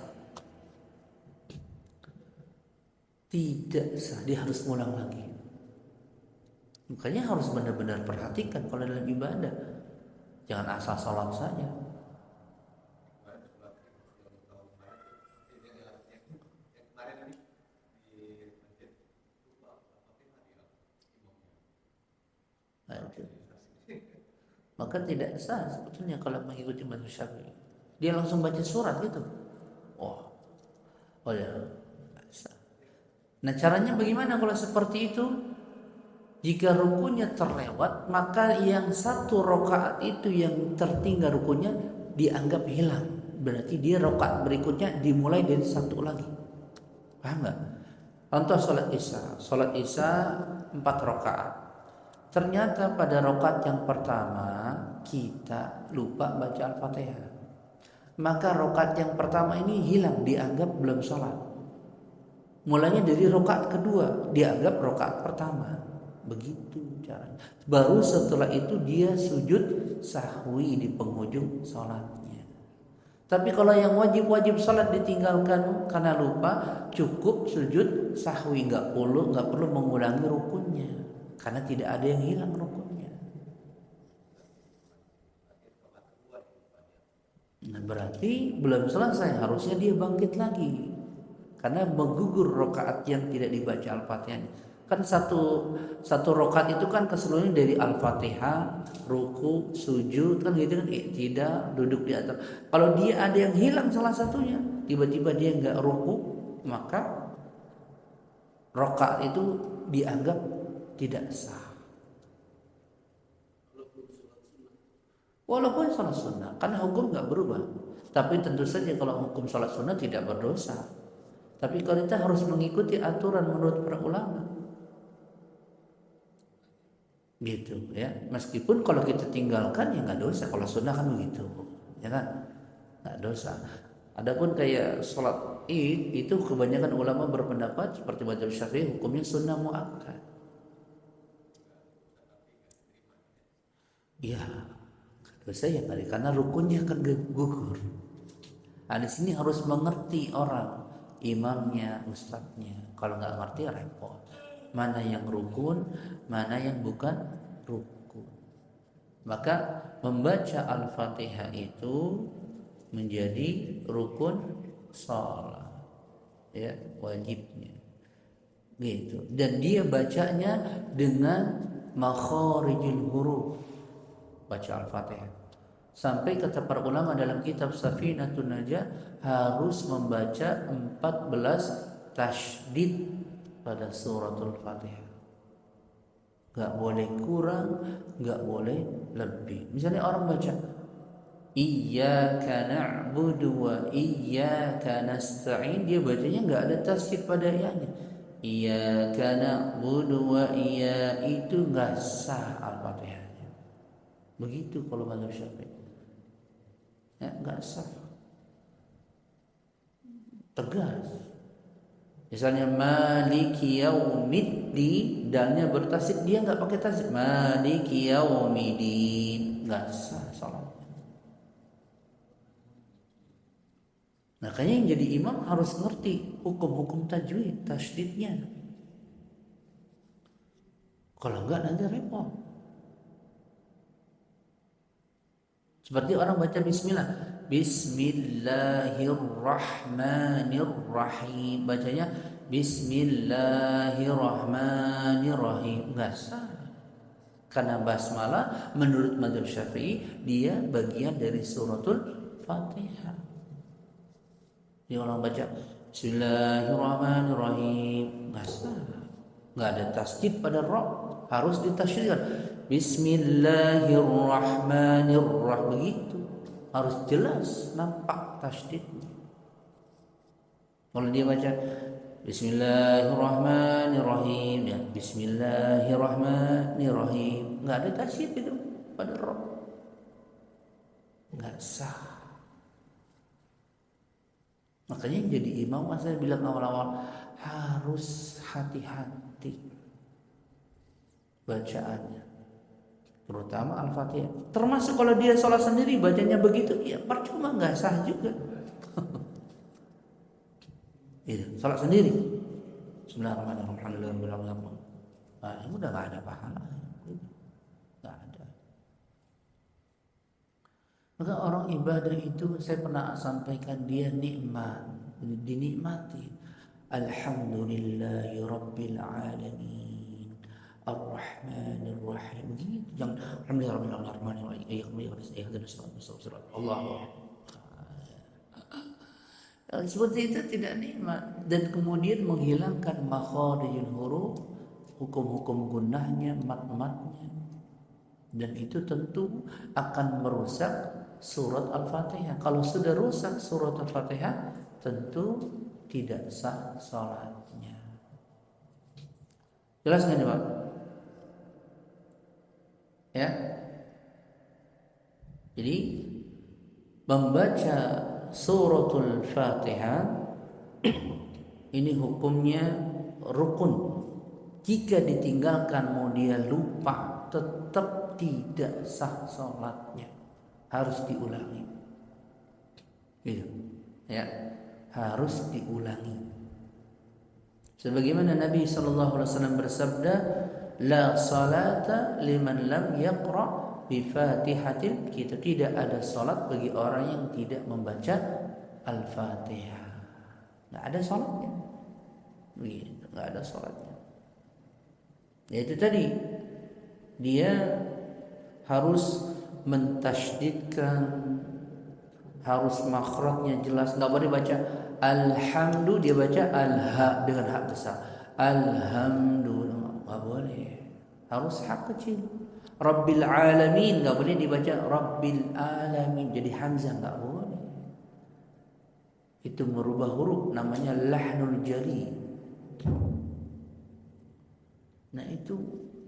Speaker 1: Tidak sah, dia harus ngulang lagi. Makanya harus benar-benar perhatikan kalau dalam ibadah. Jangan asal sholat saja. Maka tidak sah sebetulnya kalau mengikuti mazhab Syafi'i. Dia langsung baca surat gitu. Oh ya, sah. Nah, caranya bagaimana kalau seperti itu? Jika rukunnya terlewat, maka yang 1 rakaat itu yang tertinggal rukunnya dianggap hilang. Berarti dia rakaat berikutnya dimulai dari 1 lagi. Paham nggak? Contoh sholat Isya 4 rakaat. Ternyata pada rakaat yang pertama kita lupa baca Al-Fatihah. Maka rakaat yang pertama ini hilang, dianggap belum sholat. Mulanya dari rakaat kedua, dianggap rakaat pertama. Begitu caranya. Baru setelah itu dia sujud sahwi di penghujung sholatnya. Tapi kalau yang wajib sholat ditinggalkan karena lupa, cukup sujud sahwi, nggak perlu mengulangi rukunnya. Karena tidak ada yang hilang rukunnya. Nah, berarti belum selesai, harusnya dia bangkit lagi. Karena menggugur rakaat yang tidak dibaca Al-Fatihah. Kan satu rakaat itu kan keseluruhannya dari Al-Fatihah, ruku, sujud, kan gitu kan, tidak duduk di atas. Kalau dia ada yang hilang salah satunya, tiba-tiba dia nggak ruku, maka rakaat itu dianggap tidak sah. Walaupun sholat sunnah, karena hukum nggak berubah. Tapi tentu saja kalau hukum sholat sunnah tidak berdosa. Tapi kalau kita harus mengikuti aturan menurut para ulama, gitu ya. Meskipun kalau kita tinggalkan ya nggak dosa. Kalau sunnah kan begitu, ya kan, nggak dosa. Adapun kayak sholat id itu kebanyakan ulama berpendapat seperti mazhab Syafi'i, hukumnya sunnah muakkad. Ya, dosa ya kali karena rukunnya akan gugur. Nah, di sini harus mengerti orang, imamnya, ustadznya. Kalau nggak ngerti repot. Mana yang rukun, mana yang bukan rukun. Maka membaca Al-Fatihah itu menjadi rukun sholat, ya, wajibnya. Gitu. Dan dia bacanya dengan makharijul huruf. Baca Al-Fatihah. Sampai kata para ulama dalam kitab Safinatun Najah harus membaca 14 tasydid pada suratul Fatihah. Gak boleh kurang, gak boleh lebih. Misalnya orang baca Iyyaka na'budu wa iyyaka nasta'in, dia bacanya nggak ada tasydid pada ya-nya. Iyyaka na'budu wa itu nggak sah Al-Fatihahnya. Begitu kalau mazhab Syafi'i. Ya, nggak sah. Tegas. Misalnya maliki yaumiddin, dalnya bertasydid, dia nggak pakai tasydid. Maliki yaumiddin, nggak sah salat. Makanya yang jadi imam harus ngerti hukum-hukum tajwid, tasydidnya. Kalau enggak nanti repot. Seperti orang baca bismillah, bismillahirrahmanirrahim, bacanya bismillahirrahmanirrahim, enggak sah. Karena basmalah menurut mazhab Syafi'i dia bagian dari suratul Fatihah. Dia orang baca bismillahirrahmanirrahim, nggak sah, nggak ada tasydid pada ra, harus ditasydidkan bismillahirrahmanirrahim, begitu harus jelas nampak tasydidnya. Kalau dia baca bismillahirrahmanirrahim, ya bismillahirrahmanirrahim, nggak ada tasydid itu pada ra, nggak sah. Makanya jadi imam, saya bilang awal-awal harus hati-hati bacaannya, terutama Al-Fatihah. Termasuk kalau dia sholat sendiri bacanya begitu, ya percuma, nggak sah juga. Itu sholat sendiri, Bismillahirrahmanirrahim, nah, ini udah nggak ada pahala, nggak ada. Maka orang ibadah itu saya pernah sampaikan, dia nikmat, dinikmati. Alhamdulillahi Rabbil Alamin Ar-Rahmanir Rahim. Begitu, jangan alhamdulillah Rahmanir Rahim. Allah. Seperti itu tidak nikmat, dan kemudian menghilangkan makharijul huruf, hukum-hukum gunnahnya, mat-matnya, dan itu tentu akan merusak surat Al-Fatihah. Kalau sudah rusak surat Al-Fatihah, tentu tidak sah salatnya. Jelas nggak nih Pak? Ya. Jadi membaca suratul Fatihah ini hukumnya rukun. Jika ditinggalkan mau dia lupa, tetap tidak sah salatnya. Harus diulangi, gitu, ya, harus diulangi. Sebagaimana Nabi SAW bersabda, la salata liman lam yaqra bi fatihatil kitab. Tidak ada salat bagi orang yang tidak membaca Al-Fatihah. Nggak ada salatnya, begitu, nggak ada salatnya. Yaitu tadi dia harus mentasydidkan, harus makhrajnya jelas, nggak boleh baca alhamdu dia baca alha dengan hak besar, alhamdulillah nggak boleh, harus hak kecil. Rabbil alamin nggak boleh dibaca rabbil alamin jadi hamzah, nggak boleh, itu merubah huruf, namanya lahnul jari. Nah itu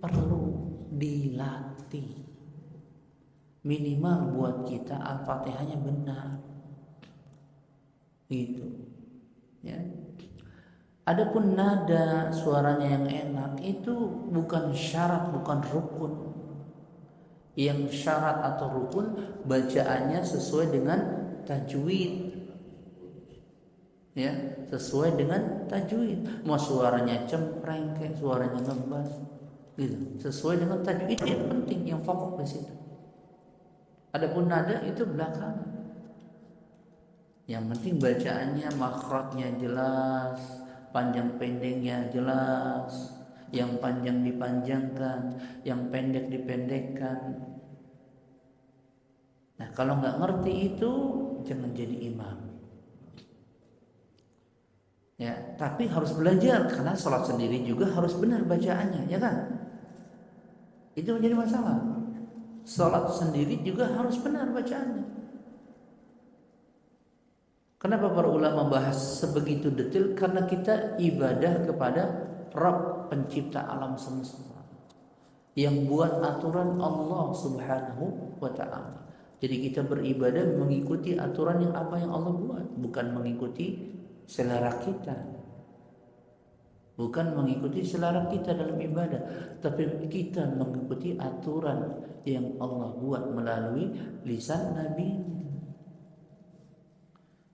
Speaker 1: perlu dilatih. Minimal buat kita Al-Fatihahnya benar, itu, ya. Adapun nada suaranya yang enak itu bukan syarat, bukan rukun. Yang syarat atau rukun bacaannya sesuai dengan tajwid, ya, sesuai dengan tajwid. Mau suaranya cempreng kayak suaranya ngebas, gitu, sesuai dengan tajwid yang penting, yang pokok di situ. Adapun nada itu belakangan. Yang penting bacaannya, makhrajnya jelas, panjang pendeknya jelas, yang panjang dipanjangkan, yang pendek dipendekkan. Nah, kalau nggak ngerti itu jangan jadi imam. Ya, tapi harus belajar karena sholat sendiri juga harus benar bacaannya, ya kan? Itu menjadi masalah. Sholat sendiri juga harus benar bacaannya. Kenapa para ulama bahas sebegitu detail? Karena kita ibadah kepada Rabb pencipta alam semesta, yang buat aturan Allah Subhanahu wa taala. Jadi kita beribadah mengikuti aturan yang apa yang Allah buat, bukan mengikuti selera kita. Bukan mengikuti selera kita dalam ibadah, tapi kita mengikuti aturan yang Allah buat melalui lisan Nabi.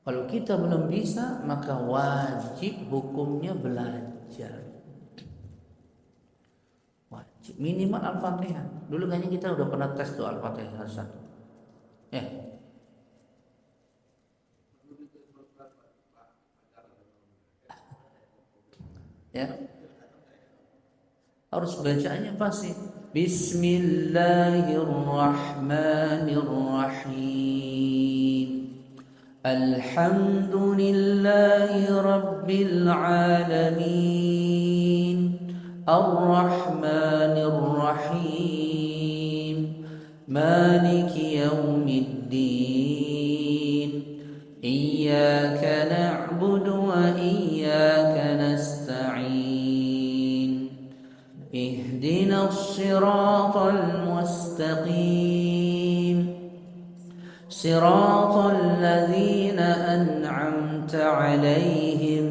Speaker 1: Kalau kita belum bisa, maka wajib hukumnya belajar. Wajib minimal Al-Fatihah. Dulu kayaknya kita udah pernah tes tuh Al-Fatihah satu. Ya. Ya. Harus bacaannya pasti. Bismillahirrahmanirrahim. Alhamdulillahi Rabbil Alamin, Ar-Rahmanir Rahim, Maliki Yawmiddin, Iyyaka na'budu wa iyyaka nasta'in, Ihdinas siratal mustaqim, صراط الذين أنعمت عليهم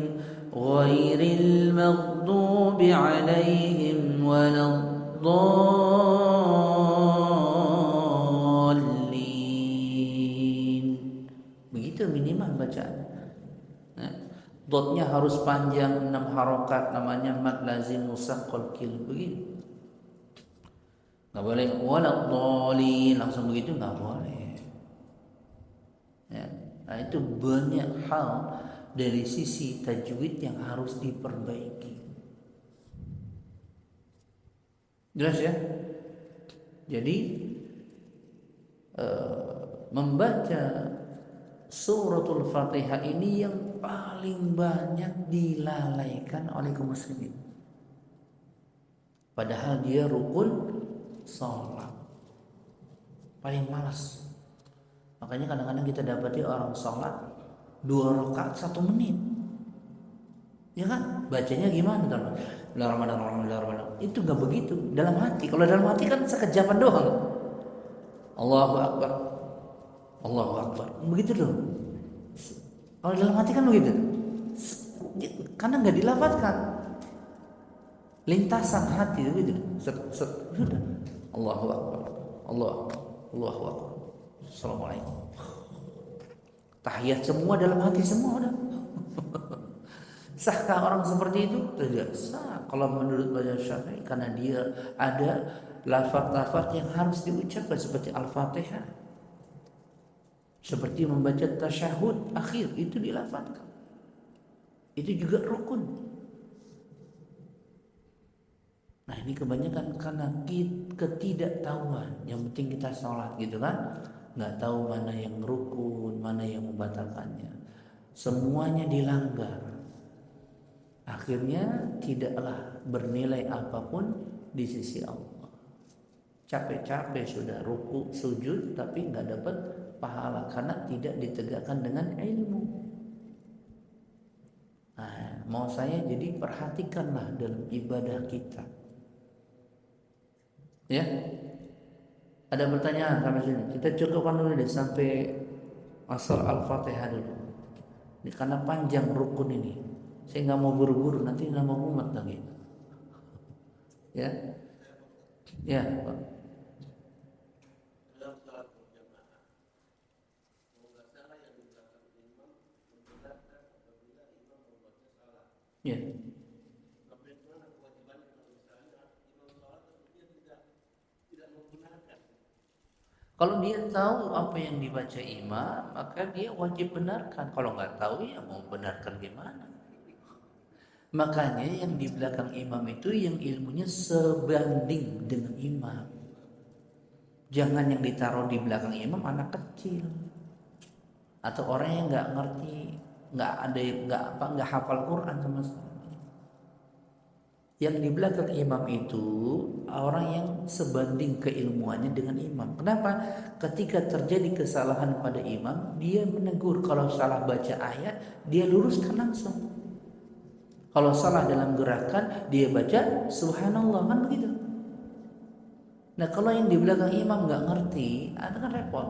Speaker 1: غير المغضوب عليهم ولا الضالين. Begitu minimal bacaan. Dotnya harus panjang 6 harokat, namanya mad lazim musaqqal kil. Begitu. Nggak boleh wala dhalin langsung begitu, nggak boleh. Ya. Nah, itu banyak hal dari sisi tajwid yang harus diperbaiki. Jelas ya? Jadi membaca suratul Fatihah ini yang paling banyak dilalaikan oleh kaum muslimin. Padahal dia rukun salat. Paling malas. Makanya kadang-kadang kita dapati orang sholat 2 rakaat 1 menit, ya kan? Bacanya gimana teman? Bismillahirrahmanirrahim. Itu nggak begitu dalam hati. Kalau dalam hati kan sekejapan doang. Allahu Akbar, Allahu Akbar. Begitu loh. Kalau dalam hati kan begitu. Karena nggak dilafadzkan. Lintasan hati begitu. Sudah. Allahu Akbar, Allahu Akbar. Assalamualaikum. Tahiyat semua dalam hati semua udah. Sahkah orang seperti itu? Tidak sah kalau menurut mazhab Syafi'i, karena dia ada lafaz-lafaz yang harus diucapkan seperti Al-Fatihah. Seperti membaca tasyahud akhir itu dilafazkan. Itu juga rukun. Nah, ini kebanyakan karena ketidaktahuan. Yang penting kita sholat gitu kan. Nggak tahu mana yang rukun, mana yang membatalkannya. Semuanya dilanggar. Akhirnya tidaklah bernilai apapun di sisi Allah. Capek-capek sudah ruku, sujud, tapi nggak dapat pahala karena tidak ditegakkan dengan ilmu. Nah, mau saya jadi perhatikanlah dalam ibadah kita. Ya. Ada pertanyaan sampai sini? Kita cukupkan dulu deh sampai asal Al-Fatihah dulu. Ini karena panjang rukun ini. Saya nggak mau buru-buru, nanti nambah umat lagi. Ya, ya, Pak. Ya. Kalau dia tahu apa yang dibaca imam, maka dia wajib benarkan. Kalau nggak tahu, ya mau benarkan gimana? Makanya yang di belakang imam itu yang ilmunya sebanding dengan imam. Jangan yang ditaruh di belakang imam anak kecil atau orang yang nggak ngerti, nggak hafal Quran sama sekali. Yang di belakang imam itu orang yang sebanding keilmuannya dengan imam. Kenapa? Ketika terjadi kesalahan pada imam, dia menegur. Kalau salah baca ayat, dia luruskan langsung. Kalau salah dalam gerakan, dia baca subhanallah, kan begitu. Nah, kalau yang di belakang imam nggak ngerti, ada kan repot.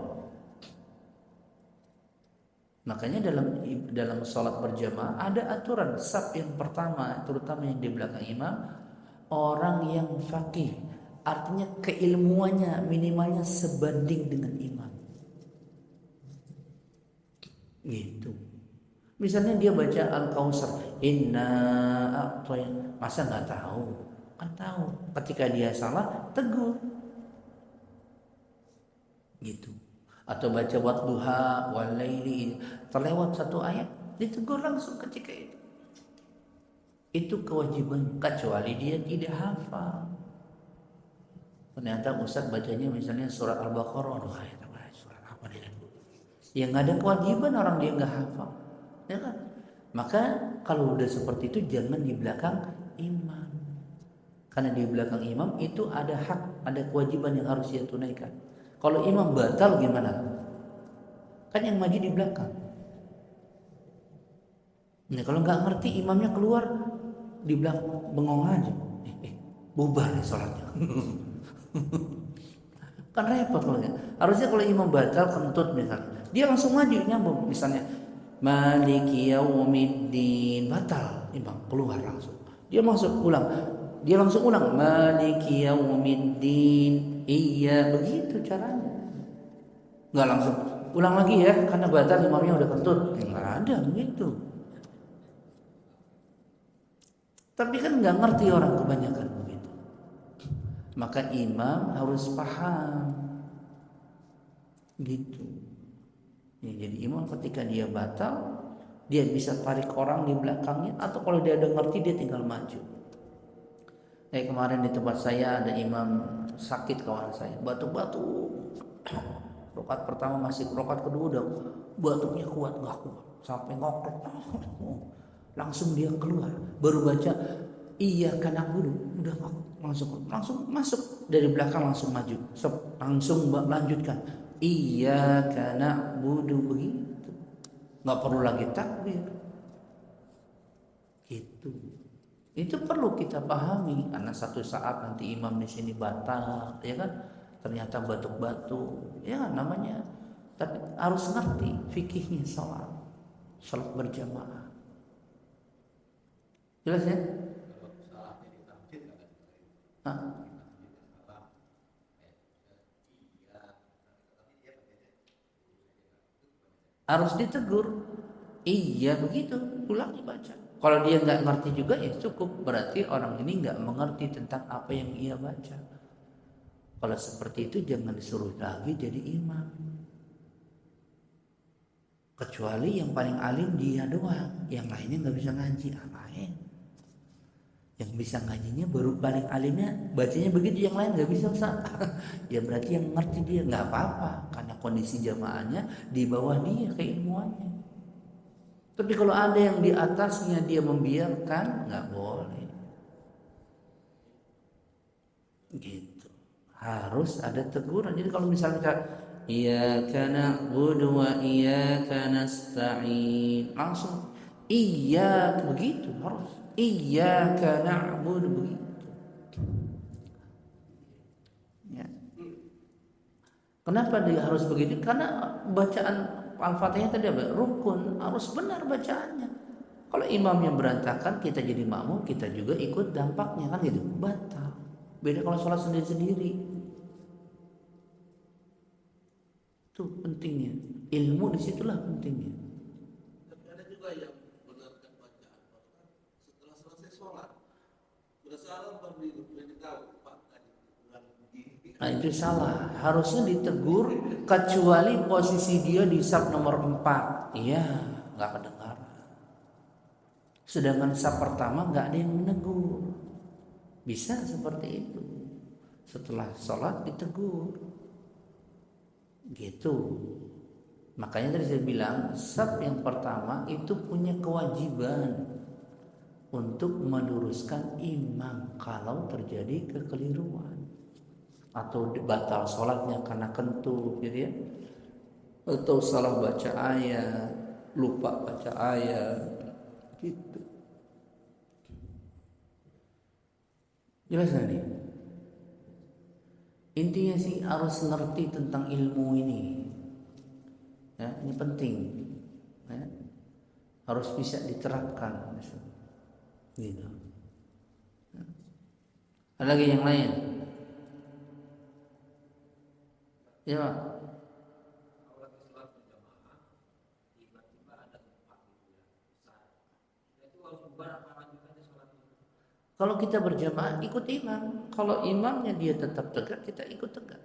Speaker 1: Makanya dalam sholat berjamaah ada aturan saf yang pertama, terutama yang di belakang imam, orang yang faqih, artinya keilmuannya minimalnya sebanding dengan imam. Gitu. Misalnya dia baca Al-Kautsar, inna a'tayna, masa nggak tahu? Kan tahu. Ketika dia salah, tegur. Gitu. Atau baca wadduha walaili, terlewat satu ayat, ditegur langsung ketika itu. Itu kewajiban, kecuali dia tidak hafal. Ternyata Ustaz bacanya misalnya surat Al-Baqarah, aduh ayat apa, surat apa dia? Ya nggak ada kewajiban orang dia nggak hafal, ya kan? Maka kalau udah seperti itu jangan di belakang imam, karena di belakang imam itu ada hak, ada kewajiban yang harus dia tunaikan. Kalau imam batal gimana? Kan yang maju di belakang. Nah, kalau nggak ngerti imamnya keluar di belakang bengong aja, bubar nih sholatnya. Kan repot kalau ya. Harusnya kalau imam batal kentut misalnya, dia langsung maju nyambung. Misalnya Maliki yaumiddin, batal, imam keluar langsung. Dia masuk ulang. Dia langsung ulang Maliki yaumiddin. Iya, begitu caranya. Nggak langsung ulang lagi ya karena batal imamnya udah kentut. Nggak ada begitu. Tapi kan nggak ngerti orang kebanyakan begitu. Maka imam harus paham gitu. Ya, jadi imam ketika dia batal, dia bisa tarik orang di belakangnya, atau kalau dia udah ngerti dia tinggal maju. Kayak kemarin di tempat saya ada imam sakit, kawan saya batuk-batuk. Rokat pertama masih, rokat kedua udah batuknya kuat, nggak kuat sampai ngokok. Langsung dia keluar, baru baca iya karena dulu udah langsung masuk dari belakang, langsung maju, langsung lanjutkan iya karena budu, begitu, nggak perlu lagi takbir. Gitu. Itu perlu kita pahami karena satu saat nanti imam di sini batal, ya kan? Ternyata batuk-batuk, ya namanya. Tapi harus ngerti fikihnya salat berjamaah. Jelas ya? Hah? Harus ditegur. Iya begitu, ulang dibaca. Kalau dia nggak ngerti juga ya cukup, berarti orang ini nggak mengerti tentang apa yang ia baca. Kalau seperti itu jangan disuruh lagi jadi imam. Kecuali yang paling alim dia doang, yang lainnya nggak bisa ngaji, apain? Yang bisa ngajinya baru paling alimnya, bacanya begitu, yang lain nggak bisa, Ustaz. Ya berarti yang ngerti dia, nggak apa-apa, karena kondisi jamaahnya di bawah dia keilmuannya. Tapi kalau ada yang di atasnya dia membiarkan, nggak boleh. Gitu. Harus ada teguran. Jadi kalau misalnya iyyaka na'budu wa iyyaka nasta'in, langsung iya begitu, harus iyyaka na'budu, begitu. Ya. Kenapa dia harus begitu? Karena bacaan Al-Fatihah tadi apa? Rukun, harus benar bacaannya. Kalau imamnya berantakan, kita jadi makmum, kita juga ikut dampaknya, kan gitu. Batal. Beda kalau sholat sendiri-sendiri. Itu pentingnya. Ilmu disitulah pentingnya.
Speaker 2: Tapi ada juga yang benarkan bacaan setelah selesai sholat, sudah salam baru diberitahu Pak tadi kurang begini.
Speaker 1: Nah itu salah. Harusnya ditegur, kecuali posisi dia di saf nomor 4. Iya, nggak kedengaran. Sedangkan saf pertama nggak ada yang menegur. Bisa seperti itu. Setelah sholat ditegur. Gitu. Makanya tadi saya bilang saf yang pertama itu punya kewajiban. untuk meluruskan imam kalau terjadi kekeliruan atau batal sholatnya karena kentut gitu ya, atau salah baca ayat, lupa baca ayat gitu. Jelas gak nih? Intinya sih harus ngerti tentang ilmu ini ya, ini penting ya. Harus bisa diterapkan gitu. Ada lagi yang lain? Ya Pak. Kalau kita berjamaah ikut imam. Kalau imamnya dia tetap tegak, kita ikut tegak.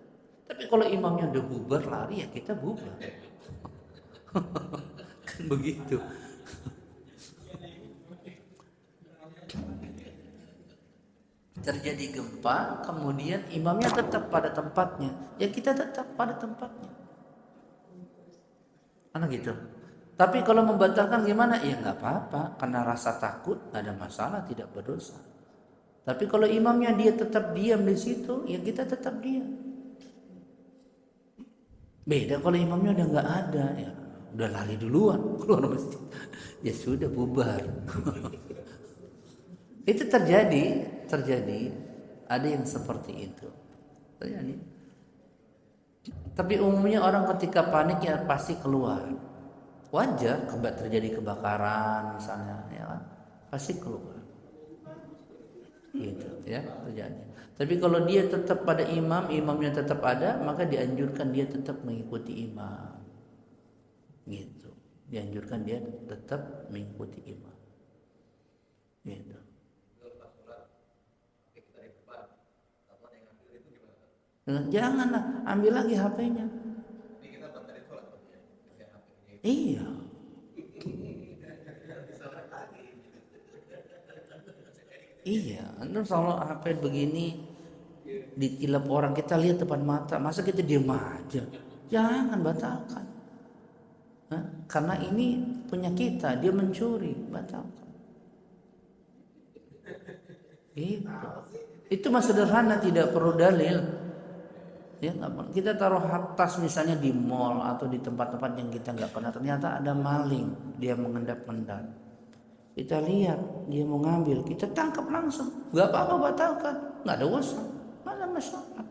Speaker 1: Tapi kalau imamnya udah bubar lari ya kita bubar. Kan begitu. Terjadi gempa, kemudian imamnya tetap pada tempatnya, ya kita tetap pada tempatnya. Karena gitu. Tapi kalau membatalkan gimana? Ya nggak apa-apa, karena rasa takut nggak ada masalah, tidak berdosa. Tapi kalau imamnya dia tetap diam di situ, ya kita tetap diam. Beda kalau imamnya udah nggak ada, ya udah lari duluan keluar masjid, ya sudah bubar. Itu terjadi, ada yang seperti itu, terjadi. Tapi umumnya orang ketika panik ya pasti keluar. Wajar terjadi kebakaran misalnya, ya kan? Pasti keluar. Gitu ya terjadi. Tapi kalau dia tetap pada imam, imamnya tetap ada, maka dianjurkan dia tetap mengikuti imam. Gitu. Dianjurkan dia tetap mengikuti imam. Gitu. Janganlah ambil lagi HP-nya. Iya. Iya, anda kalau HP begini ditilap orang kita lihat depan mata, masa kita diam aja? Jangan batalkan. Karena ini punya kita, dia mencuri, batalkan. Gitu. Itu mah sederhana, tidak perlu dalil. Ya, kita taruh tas misalnya di mall atau di tempat-tempat yang kita nggak pernah, ternyata ada maling, dia mengendap-endap. Kita lihat dia mau ngambil, kita tangkap langsung, nggak apa-apa, batalkan, nggak ada urusan, nggak ada masalah.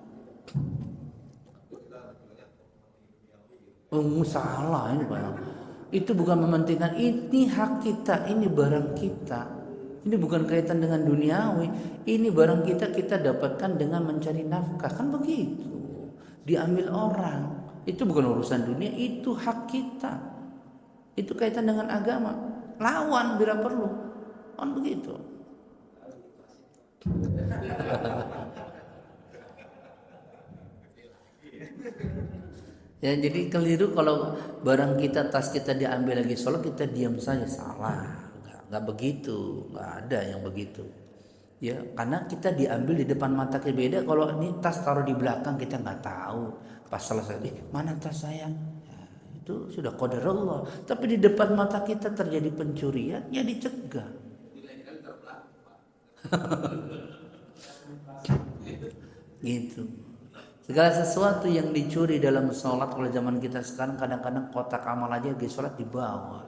Speaker 1: Salah ini Pak. Itu bukan mementingkan, ini hak kita, ini barang kita. Ini bukan kaitan dengan duniawi, ini barang kita, kita dapatkan dengan mencari nafkah, kan begitu. Diambil orang, itu bukan urusan dunia, itu hak kita. Itu kaitan dengan agama. Lawan bila perlu, kan begitu. Ya jadi keliru kalau barang kita, tas kita diambil lagi sholat kita diam saja, salah. Nggak begitu, nggak ada yang begitu. Ya karena kita diambil di depan mata kita. Beda kalau ini tas taruh di belakang kita nggak tahu. Pas selesai, mana tas saya? Itu sudah qadar Allah. Tapi di depan mata kita terjadi pencurian, ya dicegah. Gitu. Segala sesuatu yang dicuri dalam sholat, kalau zaman kita sekarang kadang-kadang kotak amal aja di sholat dibawa.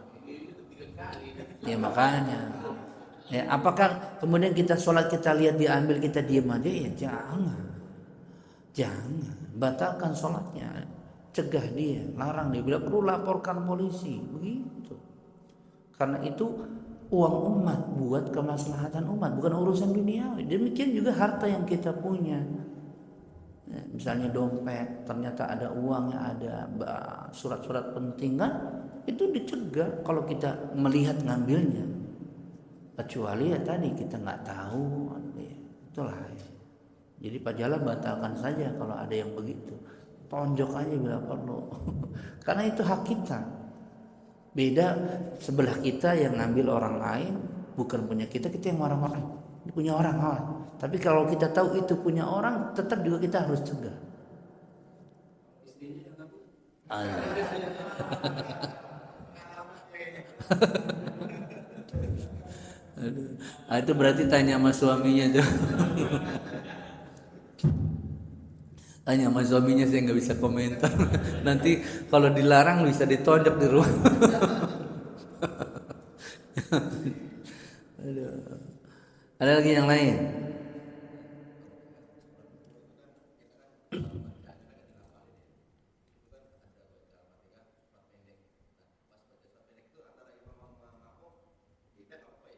Speaker 1: Ya makanya. Ya, apakah kemudian kita sholat kita lihat diambil kita diam aja? Ya jangan, batalkan sholatnya. Cegah dia, larang dia, bila perlu laporkan polisi, begitu. Karena itu uang umat buat kemaslahatan umat, bukan urusan duniawi. Demikian juga harta yang kita punya. Ya, misalnya dompet, ternyata ada uangnya, ada surat-surat penting kan, itu dicegah kalau kita melihat ngambilnya. Kecuali ya tadi kita nggak tahu, ya, itulah. Jadi pajalah batalkan saja kalau ada yang begitu. Tonjok aja bila perlu. Karena itu hak kita. Beda sebelah kita yang ngambil orang lain, bukan punya kita, kita yang marah-marah. Punya orang lain. Tapi kalau kita tahu itu punya orang, tetap juga kita harus cegah. Aduh. Ah, itu berarti tanya sama suaminya tuh. Tanya sama suaminya, saya nggak bisa komentar. Nanti kalau dilarang bisa ditonjok di rumah. Aduh. Ada lagi yang lain?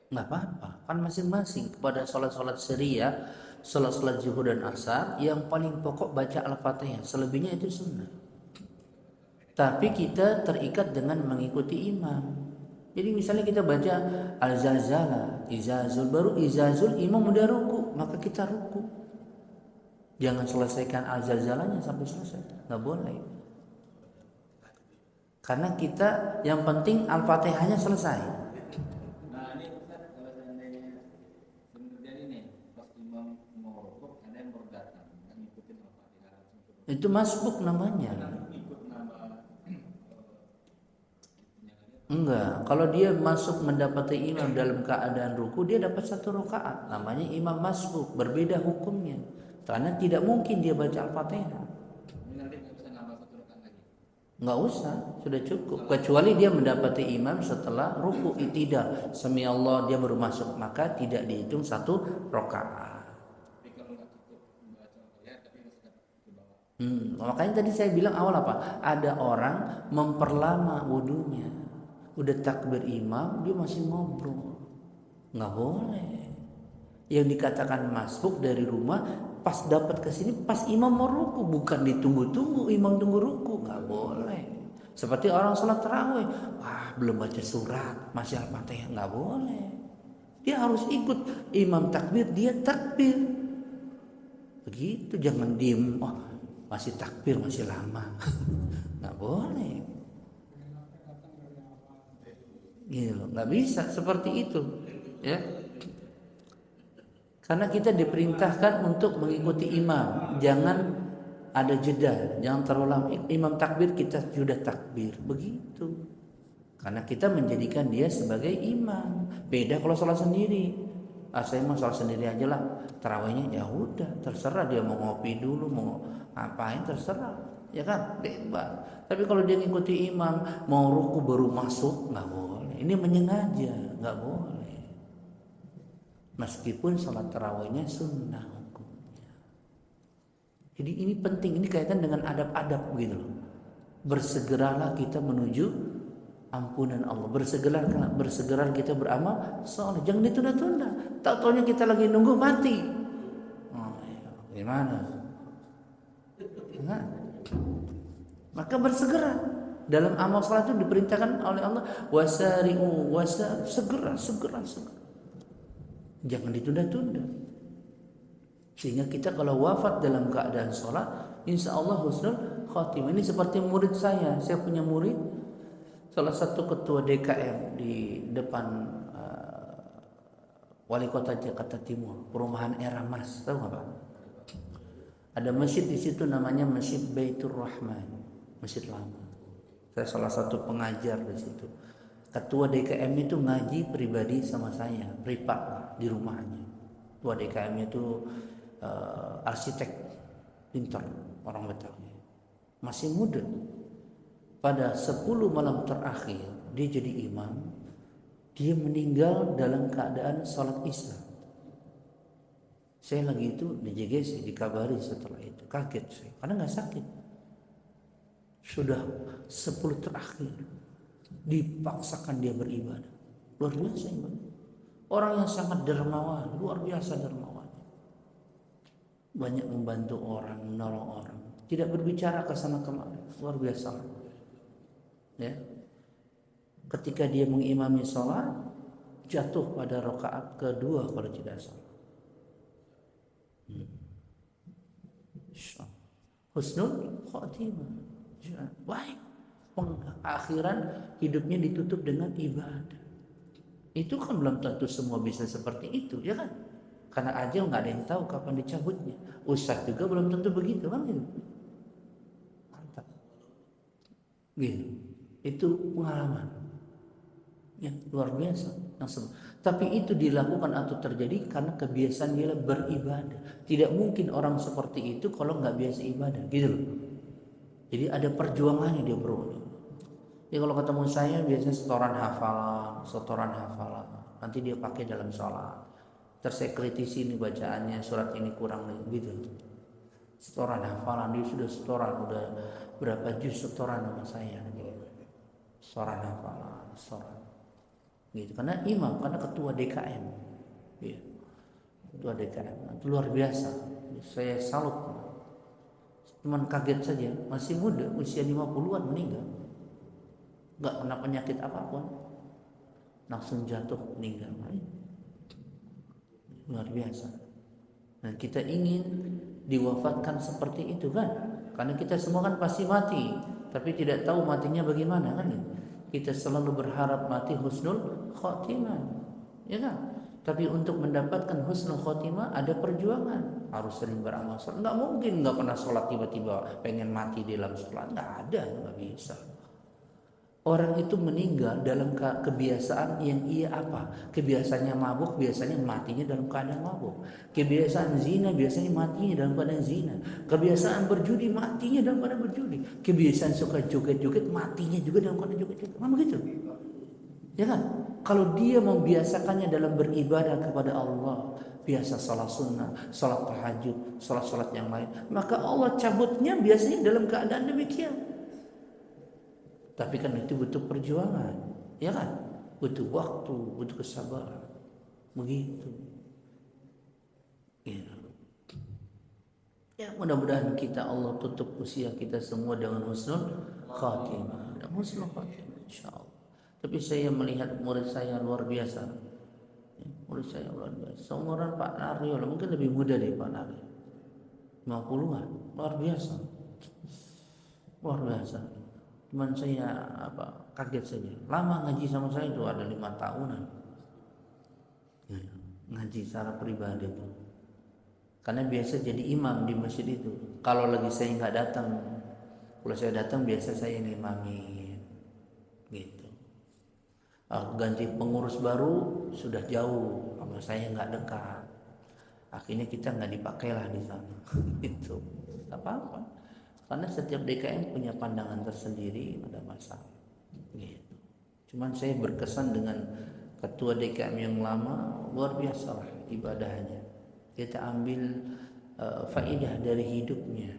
Speaker 1: Nggak apa-apa, kan masing-masing kepada sholat-sholat syariah, sholat-sholat zuhur dan asar, yang paling pokok baca Al-Fatihah, selebihnya itu sunnah. Tapi kita terikat dengan mengikuti imam. Jadi misalnya kita baca Al-Zalzalah, Izazul, baru Izazul imam udah ruku, maka kita ruku. Jangan selesaikan Al-Zalzalahnya sampai selesai, nggak boleh. Karena kita yang penting Al-Fatihahnya selesai.
Speaker 3: Nah ini Ustaz, kalau seandainya terjadi nih pas imam mau rukuk ada yang baru datang kan ngikutin Al-Fatihah langsung
Speaker 1: Itu masbuk namanya.
Speaker 3: ikut nama
Speaker 1: Enggak, kalau dia masuk mendapati imam dalam keadaan ruku, dia dapat 1 rakaat. Namanya imam masbuk, berbeda hukumnya. Karena tidak mungkin dia baca Al-Fatihah.
Speaker 3: ini nanti nggak bisa nambah 1 rakaat lagi.
Speaker 1: Enggak usah, sudah cukup. Kecuali dia mendapati imam setelah ruku itidal, semi Allah dia baru masuk, maka tidak dihitung 1 rakaat.
Speaker 3: Tapi kalau nggak cukup membaca Al-Fatihah tapi masih dapat ke bawah.
Speaker 1: Makanya tadi saya bilang awal apa? Ada orang memperlama wudunya. Udah takbir imam, dia masih ngobrol. Nggak boleh. Yang dikatakan masbuk dari rumah, pas dapat ke sini, pas imam mau ruku, bukan ditunggu-tunggu imam tunggu ruku, nggak boleh. Seperti orang sholat tarawih, belum baca surat, masih Al-Fatihah, nggak boleh. Dia harus ikut imam takbir, dia takbir. Begitu, jangan diem, masih takbir, masih lama, nggak boleh. Gitu, nggak bisa seperti itu, ya. Karena kita diperintahkan untuk mengikuti imam, jangan ada jeda, jangan terlalu lama. Imam takbir kita sudah takbir, begitu. Karena kita menjadikan dia sebagai imam. Beda kalau sholat sendiri. Saya mau sholat sendiri aja lah. Tarawihnya ya udah, terserah dia mau ngopi dulu, mau ngapain terserah, ya kan, bebas. Tapi kalau dia ngikuti imam, mau ruku baru masuk, nggak boleh. Ini menyengaja, nggak boleh. Meskipun sholat tarawihnya sunnah hukumnya. Jadi ini penting, ini kaitan dengan adab-adab gitu loh. Bersegeralah kita menuju ampunan Allah. Bersegeralah kita beramal soleh. Jangan ditunda-tunda. Tak-taunya kita lagi nunggu mati. Gimana? Nah, maka bersegera. Dalam amal salat itu diperintahkan oleh Allah wasari'u segera. Jangan ditunda-tunda. Sehingga kita kalau wafat dalam keadaan sholat, insya Allah husnul khatimah. Ini seperti murid saya punya murid, salah satu ketua DKM di depan Wali Kota Jakarta Timur, perumahan Era Mas, tahu nggak Pak? Ada masjid di situ namanya Masjid Baitur Rahman, masjid lama. Saya salah satu pengajar di situ. Ketua DKM itu ngaji pribadi sama saya, privat di rumahnya. Ketua DKM itu arsitek pintar, orang Betawi. Masih muda. Pada 10 malam terakhir dia jadi imam. Dia meninggal dalam keadaan sholat isya. Saya lagi itu di JGC, dikabari setelah itu. Kaget saya, karena nggak sakit. Sudah 10 terakhir dipaksakan dia beribadah. Luar biasa iman. Orang yang sangat dermawan, luar biasa dermawan. Banyak membantu orang, menolong orang. Tidak berbicara ke sana kemari, luar biasa. Ya. Ketika dia mengimami sholat, jatuh pada rakaat kedua kalau tidak salah. Husnul khatimah. Baik, pengakhiran hidupnya ditutup dengan ibadah. Itu kan belum tentu semua bisa seperti itu, ya kan? Karena ajal nggak ada yang tahu kapan dicabutnya. Ustaz juga belum tentu begitu, kan gitu. Mantap. Gitu. Itu pengalaman. Ya, luar biasa. Tapi itu dilakukan atau terjadi karena kebiasaan dia beribadah. Tidak mungkin orang seperti itu kalau nggak biasa ibadah, gitu loh. Jadi ada perjuangannya dia bro. Ya kalau ketemu saya biasanya setoran hafalan. Nanti dia pakai dalam sholat. Terus saya kritisi ini bacaannya, surat ini kurang nih, gitu. Setoran hafalan, dia sudah setoran, udah berapa juz setoran sama saya. Gitu. Setoran hafalan, setoran. Gitu. Karena imam, karena ketua DKM. Gitu. Ketua DKM, itu luar biasa. Saya salut. Cuman kaget saja, masih muda, usia 50-an meninggal. Gak kena penyakit apapun, langsung jatuh meninggal. Luar biasa. Dan kita ingin diwafatkan seperti itu kan, karena kita semua kan pasti mati, tapi tidak tahu matinya bagaimana kan. Kita selalu berharap mati husnul khotimah, ya kan. Tapi untuk mendapatkan husnul khotimah ada perjuangan, harus sering beramal soleh. Nggak mungkin nggak pernah sholat tiba-tiba pengen mati di dalam sholat, nggak ada, nggak bisa. Orang itu meninggal dalam kebiasaan yang ia apa? Kebiasaannya mabuk, biasanya matinya dalam keadaan mabuk. Kebiasaan zina, biasanya matinya dalam keadaan zina. Kebiasaan berjudi, matinya dalam keadaan berjudi. Kebiasaan suka joget-joget, matinya juga dalam keadaan joget-joget. Memang begitu. Ya kan? Kalau dia membiasakannya dalam beribadah kepada Allah, biasa salat sunnah, salat tahajud, salat-salat yang lain, maka Allah cabutnya biasanya dalam keadaan demikian. Tapi kan itu butuh perjuangan, ya kan? Butuh waktu, butuh kesabaran. Begitu. Ya, ya mudah-mudahan kita Allah tutup usia kita semua dengan husnul khatimah. Dan husnul khatimah insyaallah. Tapi saya melihat murid saya luar biasa. Ya, murid saya luar biasa. Seumuran Pak Naryo, mungkin lebih muda dari Pak Naryo. 50-an, luar biasa. Luar biasa. Cuman saya kaget saja. Lama ngaji sama saya itu ada 5 tahunan. Ya, ngaji secara pribadi itu. Karena biasa jadi imam di masjid itu. Kalau lagi saya nggak datang, kalau saya datang biasa saya yang imamin. Gitu. Ganti pengurus baru sudah jauh, sama saya nggak dekat. Akhirnya kita nggak dipakailah di sana. Itu apa-apa. Karena setiap DKM punya pandangan tersendiri, ada masalah. Gitu. Cuman saya berkesan dengan ketua DKM yang lama, luar biasa lah ibadahnya. Kita ambil faedah dari hidupnya.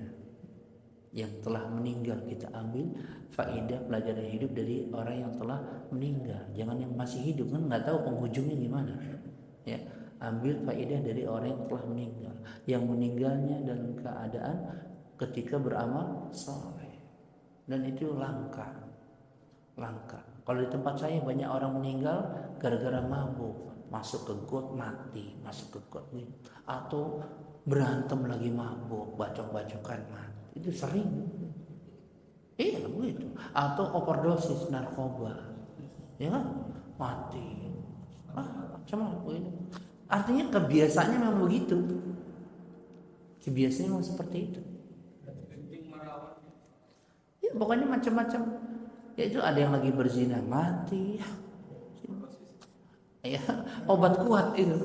Speaker 1: Yang telah meninggal, kita ambil faedah pelajaran hidup dari orang yang telah meninggal. Jangan yang masih hidup, kan nggak tahu penghujungnya gimana. Ya, ambil faedah dari orang yang telah meninggal. Yang meninggalnya dalam keadaan ketika beramal saleh, dan itu langka. Kalau di tempat saya banyak orang meninggal gara-gara mabuk, masuk ke got mati, atau berantem lagi mabuk, bacok-bacokan mati. Itu sering. Iya begitu. Atau overdosis narkoba, ya kan, mati. Macam apa begitu? Artinya kebiasaannya memang begitu. Kebiasaannya memang seperti itu. Ya, pokoknya macam-macam. Ya itu ada yang lagi berzina mati. Ya, obat kuat itu.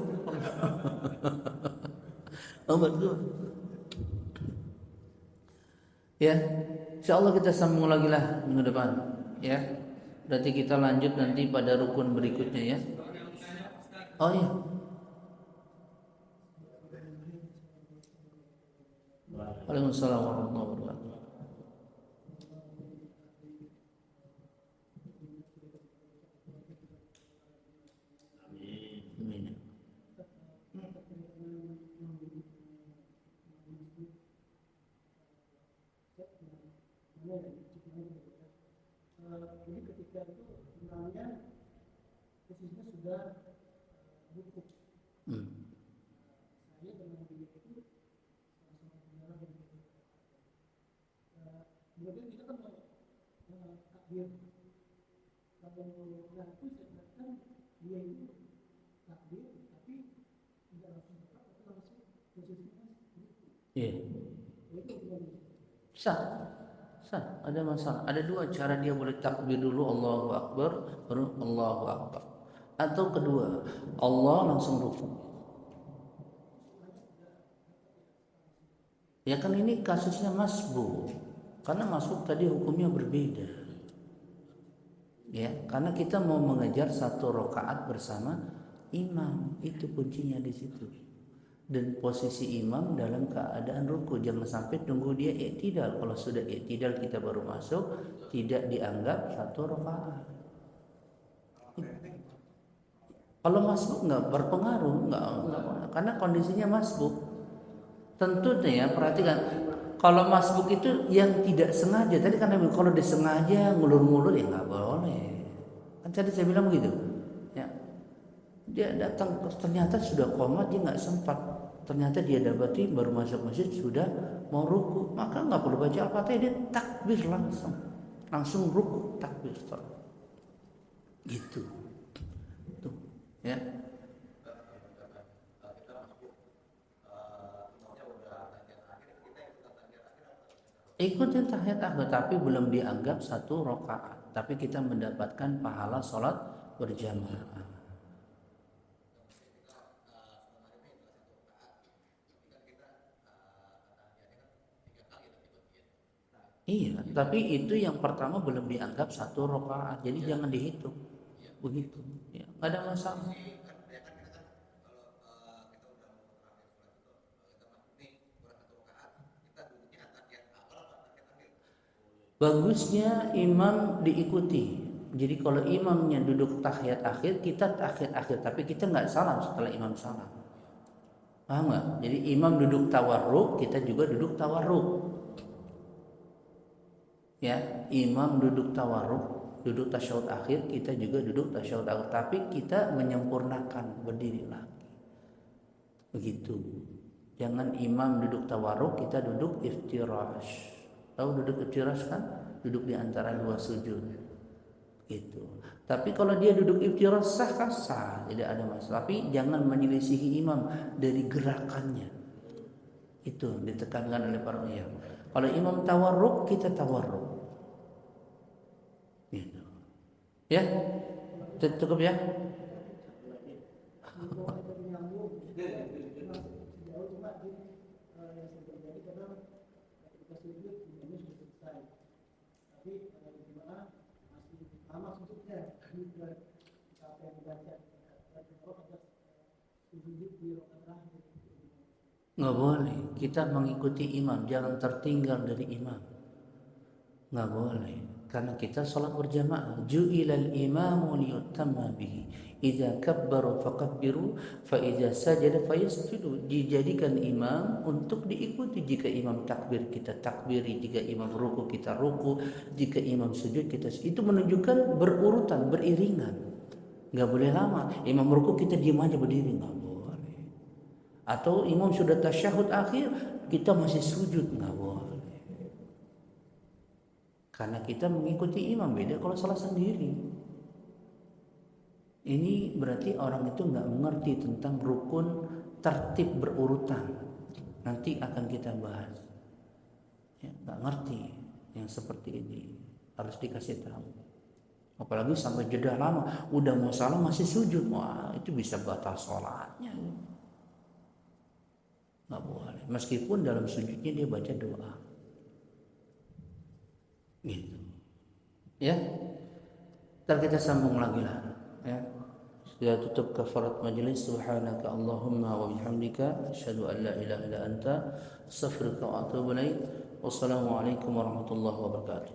Speaker 1: Obat kuat. Ya, insyaallah kita sambung lagi lah minggu depan. Ya, berarti kita lanjut nanti pada rukun berikutnya ya. Oh iya. Waalaikumsalam warahmatullahi wabarakatuh. Amin.
Speaker 4: Jadi ketika itu sebenarnya posisinya sudah bungkuk. Saya dengan dia itu sama-sama penjara dan kemudian kita kan takbir. Kalau yang itu saya katakan dia itu takbir tapi tidak langsung tetap, tapi langsung posisinya bungkuk.
Speaker 1: Iya.
Speaker 4: Itu gimana?
Speaker 1: Bisa. Sah, ada masalah. Ada dua cara dia boleh takbir dulu Allahu Akbar, baru Allahu Akbar. Atau kedua, Allah langsung rukuk. Ya kan ini kasusnya masbuk. Karena masbuk tadi hukumnya berbeda. Ya, karena kita mau mengejar satu rakaat bersama imam, itu kuncinya di situ. Dan posisi imam dalam keadaan ruku, jangan sampai tunggu dia i'tidal. Kalau sudah i'tidal kita baru masuk, tidak dianggap satu rakaat. Kalau masbuk nggak berpengaruh, nggak, karena kondisinya masbuk. Tentu ya, perhatikan. Kalau masbuk itu yang tidak sengaja. Tadi kan kalau disengaja ngulur-ngulur ya nggak boleh. Kan tadi saya bilang begitu. Ya, dia datang ternyata sudah qomat, dia nggak sempat. Ternyata dia dapati baru masuk masjid sudah mau ruku, maka nggak perlu baca Al-Fatihah, dia takbir langsung ruku, takbir gitu. Tuh, ya. Ikutin tahiyat akhir, tapi belum dianggap satu rakaat, tapi kita mendapatkan pahala sholat berjamaah. Iya, tapi itu yang pertama belum dianggap satu rakaat, jadi jangan dihitung begitu. Ya, nggak ada masalah. Bagusnya imam diikuti. Jadi kalau imamnya duduk tahiyat akhir, kita tahiyat akhir, tapi kita nggak salam setelah imam salam. Paham nggak? Jadi imam duduk tawarruk, kita juga duduk tawarruk. Ya, imam duduk tawarruk, duduk tasyahud akhir, kita juga duduk tasyahud akhir, tapi kita menyempurnakan berdiri lagi. Begitu. Jangan imam duduk tawarruk, kita duduk iftirash. Tahu duduk iftirash kan? Duduk di antara dua sujud. Gitu. Tapi kalau dia duduk iftirash sah kan sah, tidak ada masalah. Tapi jangan menyelisihi imam dari gerakannya. Itu ditekankan oleh para ulama. Kalau imam tawarruk, kita tawarruk. Gitu. Ya? Cukup ya? Nggak boleh, kita mengikuti imam, jangan tertinggal dari imam. Nggak boleh, karena kita sholat berjamaah. Ju'ilal imamu liyutamma bihi. Idza kabbaru fakabbiru, fa idza sajada fayasjudu. Dijadikan imam untuk diikuti. Jika imam takbir kita takbiri, jika imam ruku kita ruku, jika imam sujud kita sujud. Itu menunjukkan berurutan, beriringan. Nggak boleh lama. Imam ruku kita diam aja berdiri, nggak boleh. Atau imam sudah tasyahud akhir, kita masih sujud, nggak boleh. Karena kita mengikuti imam, beda kalau salah sendiri. Ini berarti orang itu nggak mengerti tentang rukun tertib berurutan. Nanti akan kita bahas. Ya, nggak ngerti yang seperti ini, harus dikasih tahu. Apalagi sampai jeda lama, udah mau salam masih sujud, wah itu bisa batal sholatnya. Nggak boleh, meskipun dalam sujudnya dia baca doa. Gitu. Ya. Ntar kita sambung lagi lah. Ya. Sudah tutup kafarat majelis. Subhanaka Allahumma wa bihamdika asyhadu an la ilaha illa anta astaghfiruka wa atubu ilaik. Wassalamualaikum warahmatullahi wabarakatuh.